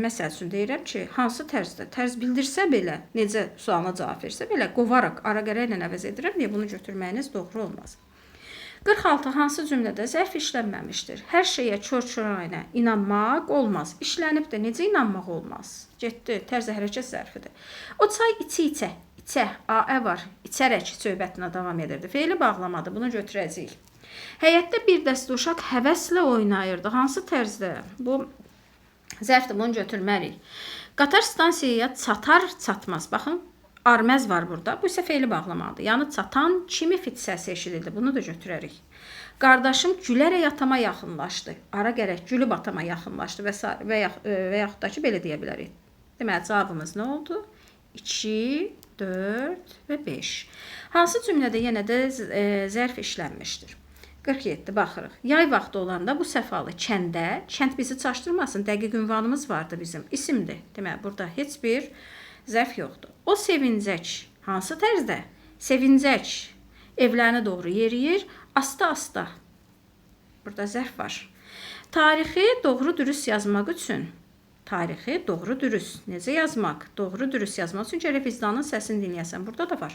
Məsəl üçün, deyirəm ki, hansı tərzdə? Tərz bildirsə belə, necə sualına cavab versə belə, qovaraq, ara-qəra ilə əvəz edirəm deyə bunu götürməyiniz doğru olmaz. 46. Hansı cümlədə zərf işlənməmişdir? Hər şeyə kör-körayına inanmaq olmaz. İşlənib də necə inanmaq olmaz? Getdi, tərz hərəkət zərfidir. O çay içə, A-ə var, içərək söhbətinə davam edirdi. Feili bağlamadı, bunu götürəcəyik. Həyətdə bir dəstə uşaq həvəslə oynayırdı. Hansı tərzdə? Bu zərfdir, bunu götürmərik. Qatar stansiyaya çatar-çatmaz. Baxın, arməz var burada. Bu isə feili bağlamadır. Yəni çatan kimi fit səsi eşidildi. Bunu da götürərik. Qardaşım gülərək atama yaxınlaşdı. Ara gərək gülüb atama yaxınlaşdı və yaxud da ki, belə deyə bilərik. Deməli, cavabımız nə oldu? 2, 4 və 5. Hansı cümlədə yenə də zərf işlənmişdir? 47. Baxırıq. Yay vaxtı olanda bu səfalı kənd bizi çaşdırmasın. Dəqiq ünvanımız vardı bizim. İsimdir. Deməli, burada heç bir zərf yoxdur. O sevincək. Hansı tərzdə? Sevincək. Evlərinə doğru yeriyir. Asta-asta. Burada zərf var. Tarixi doğru-dürüst yazmaq üçün. Tarixi doğru-dürüst. Necə yazmaq? Doğru-dürüst yazmaq üçün gərək vicdanın səsini dinləyəsən. Burada da var.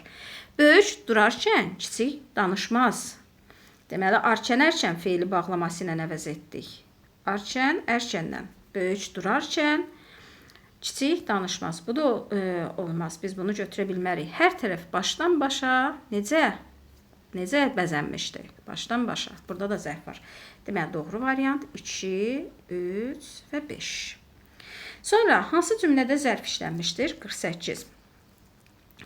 Böyük durarkən kiçik danışmaz. Deməli, arkən-ərkən feili bağlaması ilə əvəz etdik. Arkən, ərkəndən. Böyük durarkən, kiçik danışmaz. Bu da olmaz. Biz bunu götürə bilmərik. Hər tərəf başdan başa necə bəzənmişdir? Başdan başa. Burada da zərf var. Deməli, doğru variant 2, 3 və 5. Sonra, hansı cümlədə zərf işlənmişdir? 48.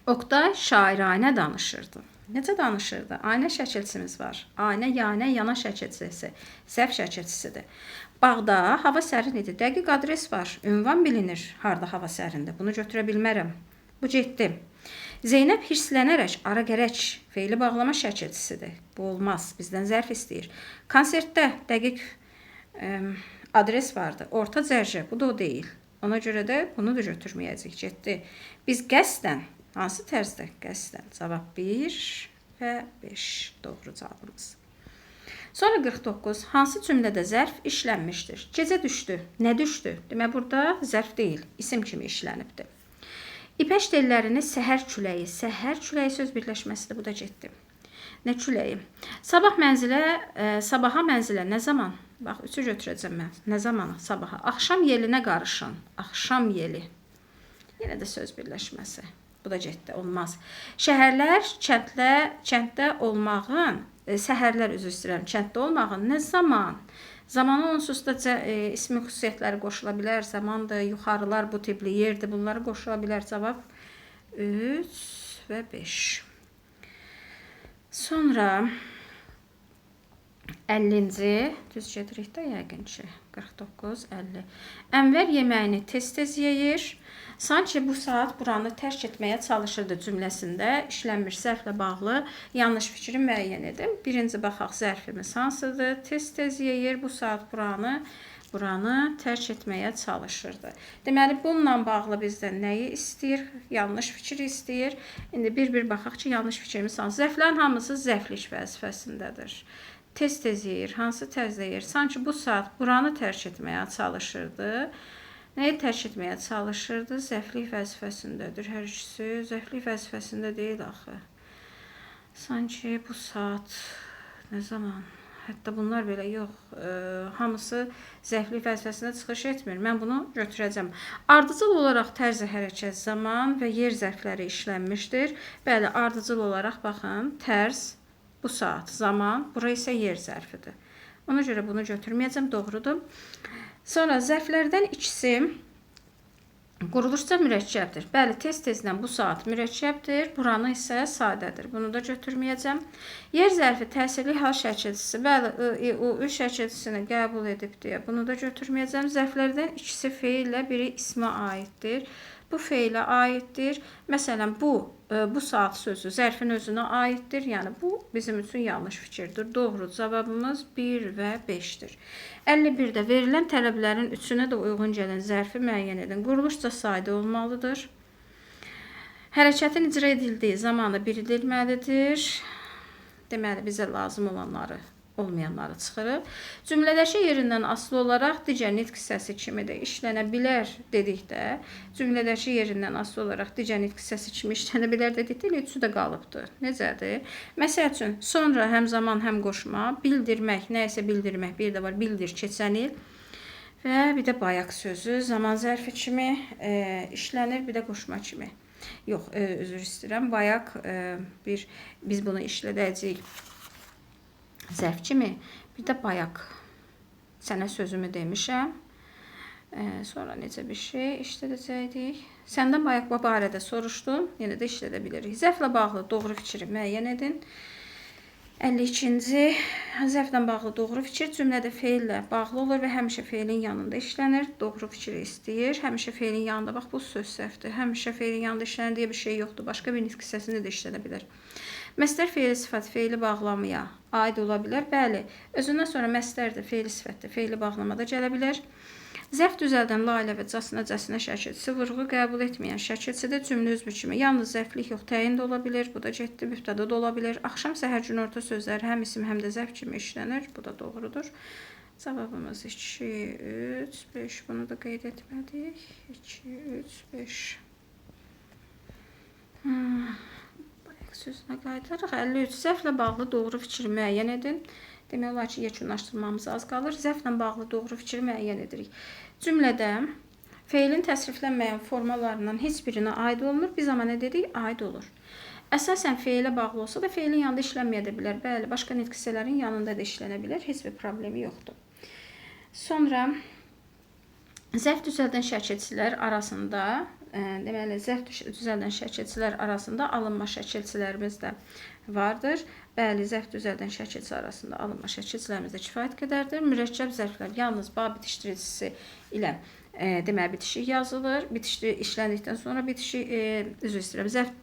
Oqtay şairanə danışırdı. Necə danışırdı? Aynə şəkilçimiz var. Aynə, yanə, yana şəkilçisi. Zərf şəkilçisidir. Bağda hava sərin idi. Dəqiq adres var. Ünvan bilinir. Harda hava sərindir. Bunu götürə bilmərəm. Bu getdi. Zeynəb hirslənərək ara gərək feili bağlama şəkilçisidir. Bu olmaz. Bizdən zərf istəyir. Konsertdə dəqiq adres vardı. Orta cərgə. Bu da o deyil. Ona görə də bunu da götürməyəcək. Getdi. Biz qəsdən hansı tərzdə? Qəsdən. Cavab 1 və 5 doğru cavabımız. Sonra 49. Hansı cümlədə zərf işlənmişdir? Gecə düşdü. Nə düşdü? Demək, burada zərf deyil, isim kimi işlənibdir. İpək tellərini səhər küləyi söz birləşməsidir. Bu da getdi. Nə küləyi? Sabaha mənzilə nə zaman? Bax, 3-ü götürəcəm mən. Nə zaman? Sabaha. Axşam yelinə qarışın. Axşam yeli. Yenə də söz birləşməsi. Bu da getdi, olmaz. Şəhərlər kənddə olmağın, səhərlər üzr istəyirəm, kənddə olmağın nə zaman Zamanın onsuz da ismi xüsusiyyətləri qoşula bilər. Zamandır, yuxarılar, bu tipli yerdir. Bunları qoşula bilər. Cavab 3 və 5. Sonra 50-ci, düz gedirik də yəqin ki, 49, 50. Ənvər yeməyini tez-tez yeyir. Sanki bu saat buranı tərk etməyə çalışırdı cümləsində işlənmiş zərflə bağlı yanlış fikri müəyyən edin. Birinci baxaq, zərfimiz hansıdır? Tez-tez yeyir, bu saat buranı tərk etməyə çalışırdı. Deməli, bununla bağlı bizdən nəyi istəyir? Yanlış fikri istəyir. İndi bir-bir baxaq ki, yanlış fikrimiz hansı? Zərflərin hamısı zərflik vəzifəsindədir. Tez-tez yeyir, hansı tərzdə yeyir? Sanki bu saat buranı tərk etməyə çalışırdı. Nəyi tərk etməyə çalışırdı? Zərflik vəzifəsindədir. Hər ikisi zərflik vəzifəsində deyil axı. Sanki bu saat nə zaman? Hətta bunlar belə yox. Hamısı zərflik vəzifəsində çıxış etmir. Mən bunu götürəcəm. Ardıcıl olaraq tərzi hərəkət, zaman və yer zərfləri işlənmişdir. Bəli, ardıcıl olaraq baxın, tərz, bu saat, zaman, bura isə yer zərfidir. Ona görə bunu götürməyəcəm, doğrudur. Sonra zərflərdən ikisi quruluşca mürəkkəbdir. Bəli, tez-tezlə bu saat mürəkkəbdir, buranı isə sadədir. Bunu da götürməyəcəm. Yer zərfi təsirli hal şəkilçisi. Bəli, o şəkilçisini qəbul edib deyə bunu da götürməyəcəm. Zərflərdən ikisi feillə, biri ismə aiddir. Bu feilə aiddir. Məsələn, bu saat sözü zərfin özünə aiddir. Yəni, bu bizim üçün yanlış fikirdir. Doğru cavabımız 1 və 5-dir. 51-də verilən tələblərin üçünə də uyğun gələn zərfi müəyyən edin. Quruluşca sadə olmalıdır. Hərəkətin icra edildiyi zamanı bildirilməlidir. Deməli, bizə lazım olanları, olmayanları çıxırıq. Cümlədəki yerindən asılı olaraq digər nitq hissəsi kimi də işlənə bilər dedikdə, cümlədəki yerindən asılı olaraq digər nitq hissəsi kimi işlənə bilər dedikdə, üçü də qalıbdır. Necədir? Məsəl üçün, sonra həm zaman, həm qoşma, bildirmək, nəyisə bildirmək, bir də var, bildir, keçən il və bir də bayaq sözü zaman zərfi kimi işlənir, bir də qoşma kimi. Yox, üzr istəyirəm, bayaq biz bunu işlədəcəyik zərf kimi, bir də bayaq sənə sözümü demişəm. Sonra necə bir şey işlədəcəkdik? Səndən bayaq bu barədə soruşdum, yenə də işlədə bilirik. Zərflə bağlı doğru fikri müəyyən edin. 52-ci, zərflə bağlı doğru fikir cümlədə feillə bağlı olur və həmişə feilin yanında işlənir. Doğru fikri istəyir. Həmişə feilin yanında, bax bu söz səhvdir. Həmişə feilin yanında işlənir deyə bir şey yoxdur. Başqa bir nitq hissəsində də işlənə bilər. Məsdər feili sifət feili bağlamaya aid ola bilər. Bəli, özündən sonra məsdərdir, feili sifətdir, feili bağlamada gələ bilər. Zərf düzəldən la ilə və casına şəkilçisi vurğu qəbul etməyən şəkilçidə cümlə üzvü kimi yalnız zərflik yox, təyin də ola bilər. Bu da getdi, mübtəda da ola bilər. Axşam, səhər, gün orta sözləri həm isim, həm də zərf kimi işlənir. Bu da doğrudur. Cavabımız 2, 3, 5. Bunu da qeyd etmədik. 2, 3, 5. Sözünə qayıdarıq. 53. Zərflə bağlı doğru fikri müəyyən edin. Demək olar ki, yekunlaşdırmamız az qalır. Zərflə bağlı doğru fikri müəyyən edirik. Cümlədə feilin təsriflənməyən formalarından heç birinə aid olmur. Biz amma nə dedik? Aid olur. Əsasən feilə bağlı olsa da feilin yanında işlənməyə də bilər. Bəli, başqa nitq hissələrin yanında da işlənə bilər. Heç bir problemi yoxdur. Sonra zərf düzəldən şəkilçilər arasında deməli, zərf düzəldən şəkilçilər arasında alınma şəkilçilərimiz də vardır. Bəli, zərf düzəldən şəkilçi arasında alınma şəkilçilərimiz də kifayət qədərdir. Mürəkkəb zərflər yalnız ba bitişdiricisi ilə deməli, bitişik yazılır. Bitişik işləndikdən sonra üzr istəyirəm,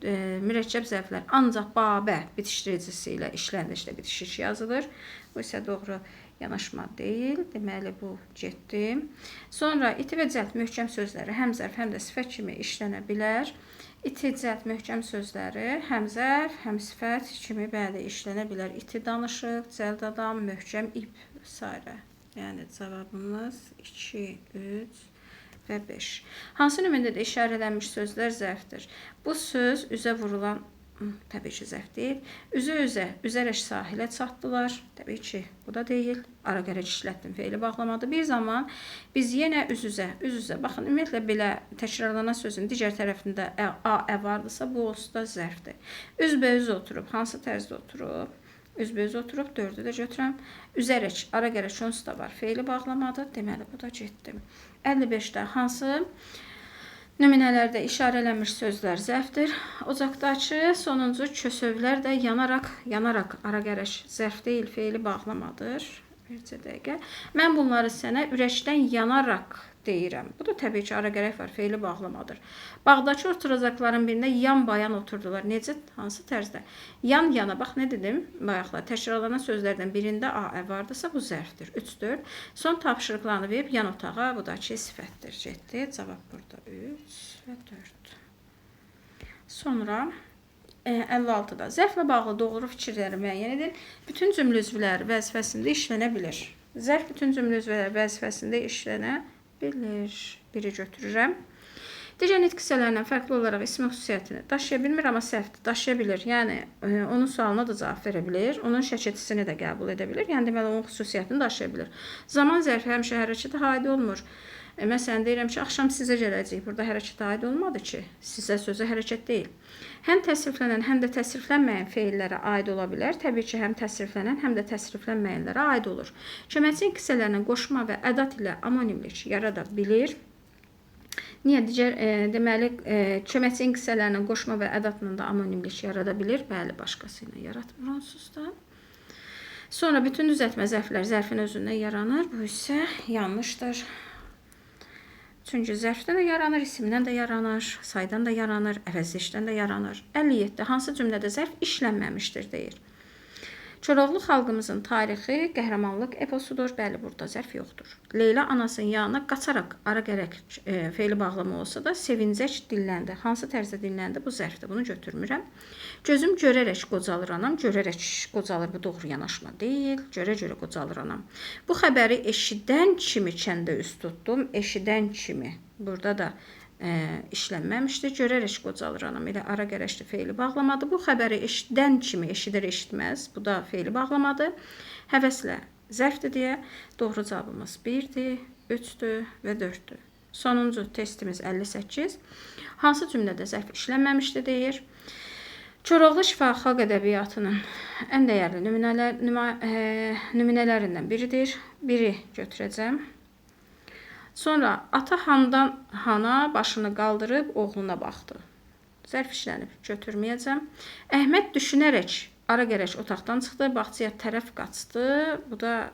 mürəkkəb zərflər ancaq ba-bə bitişdiricisi ilə işləndikdə bitişik yazılır. Bu isə doğru yanaşma deyil. Deməli, bu getdi. Sonra iti və cəld möhkəm sözləri həm zərf, həm də sifət kimi işlənə bilər. İti, cəld, möhkəm sözləri həm zərf, həm sifət kimi bəli işlənə bilər. İti danışıq, cəld adam, möhkəm ip s. Yəni, cavabımız 2, 3 və 5. Hansı nümunədə də işarələnmiş sözlər zərfdir? Bu söz üzə vurulan təbii ki, zərf deyil. Üzərək sahilə çatdılar. Təbii ki, bu da deyil. Ara qərəc işlətdim feili bağlamadı. Bir zaman biz yenə üz-üzə. Baxın, ümumiyyətlə belə təkrarlanan sözün digər tərəfində a vardısa, bu olsa da zərfdir. Üzbə-üz oturub. Hansı tərzdə oturub? Üzbəüz oturub 4-ü də götürürəm. Üzərək, ara gərək onsuz da var. Feili bağlamadır. Deməli, bu da getdi. 55-də hansı nümunələrdə işarələnmiş sözlər zərfdir? Ocaqdakı sonuncu kösövlər də yanaraq ara gərək zərf deyil, feili bağlamadır. Bircə dəqiqə. Mən bunları sənə ürəkdən yanaraq deyirəm. Bu da təbii ki, ara gərək var, feili bağlamadır. Bağdakı oturacaqların birində yan-bayan oturdular. Necə? Hansı tərzdə? Yan-yana, bax nə dedim? Bayaqlar, təkrarlanan sözlərdən birində A vardısa, bu zərfdir. 3-4. Son tapşırıqlarını verib yan otağa, bu da ki, sifətdir. Getdi. Cavab burada 3 və 4. Sonra 56-da zərflə bağlı doğru fikirləri müəyyən edin. Bütün cümlə üzvləri vəzifəsində işlənə bilir. Zərf bütün cümlə üzvləri vəzifəsində işlənə bilir. Biri götürürəm. Digər nitq hissələrindən fərqli olaraq ismi xüsusiyyətini daşıya bilmir, amma səhvdir. Daşıya bilir. Yəni, onun sualına da cavab verə bilir. Onun şəkilçisini də qəbul edə bilir. Yəni, deməli, onun xüsusiyyətini daşıya bilir. Zaman zərfi həmişə hərəkətə aid olmur. Məsələn, deyirəm ki, axşam sizə gələcək. Burada hərəkətə aid olmadı ki, sizə sözü hərəkət deyil. Həm təsriflənən, həm də təsriflənməyən feillərə aid ola bilər. Təbii ki, həm təsriflənən, həm də təsriflənməyənlərə aid olur. Köməkçi hissələrlə qoşma və ədat ilə amonimlik yarada bilir. Niyə? Deməli, köməkçi hissələrlə qoşma və ədatla da amonimlik yarada bilir. Bəli, başqası ilə yaratmır onsuz da. Sonra bütün düzəltmə zərflər zərfin özündən yaranır. Bu isə yanlışdır. Çünki zərfdən də yaranır, isimdən də yaranır, saydan da yaranır, əvəzləşdən də yaranır. 57. Hansı cümlədə zərf işlənməmişdir deyir. Koroğlu xalqımızın tarixi qəhrəmanlıq eposudur. Bəli, burada zərf yoxdur. Leyla anasının yanına qaçaraq ara gərək feili bağlama olsa da sevincək dilləndi. Hansı tərzdə dilləndi? Bu zərfdir. Bunu götürmürəm. Gözüm görərək qocalır anam. Görərək qocalır. Bu doğru yanaşma deyil. Görə-görə qocalır anam. Bu xəbəri eşidən kimi kəndə üst tutdum. Eşidən kimi. Burada da işlənməmişdir. Görərək qocalır anam. Elə ara gərəkli feili bağlamadır. Bu xəbəri eşidən kimi, eşidər eşitməz. Bu da feili bağlamadır. Həvəslə zərfdir deyə doğru cavabımız 1-dir, 3-dür və 4-dür. Sonuncu testimiz 58. Hansı cümlədə zərf işlənməmişdir deyir. Koroğlu şifahi xalq ədəbiyyatının ən dəyərli nümunələrindən biridir. Biri götürəcəm. Sonra ata handan hana başını qaldırıb oğluna baxdı. Zərf işlənib, götürməyəcəm. Əhməd düşünərək ara gərək otaqdan çıxdı, bağçaya tərəf qaçdı. Bu da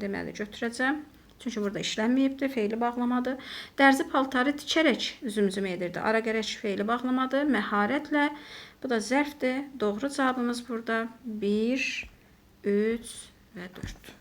deməli götürəcəm. Çünki burada işlənməyibdir, feili bağlamadır. Dərzi paltarı tikərək zümzümə edirdi. Ara gərək feili bağlamadır, məharətlə. Bu da zərfdir. Doğru cavabımız burada 1, 3 və 4.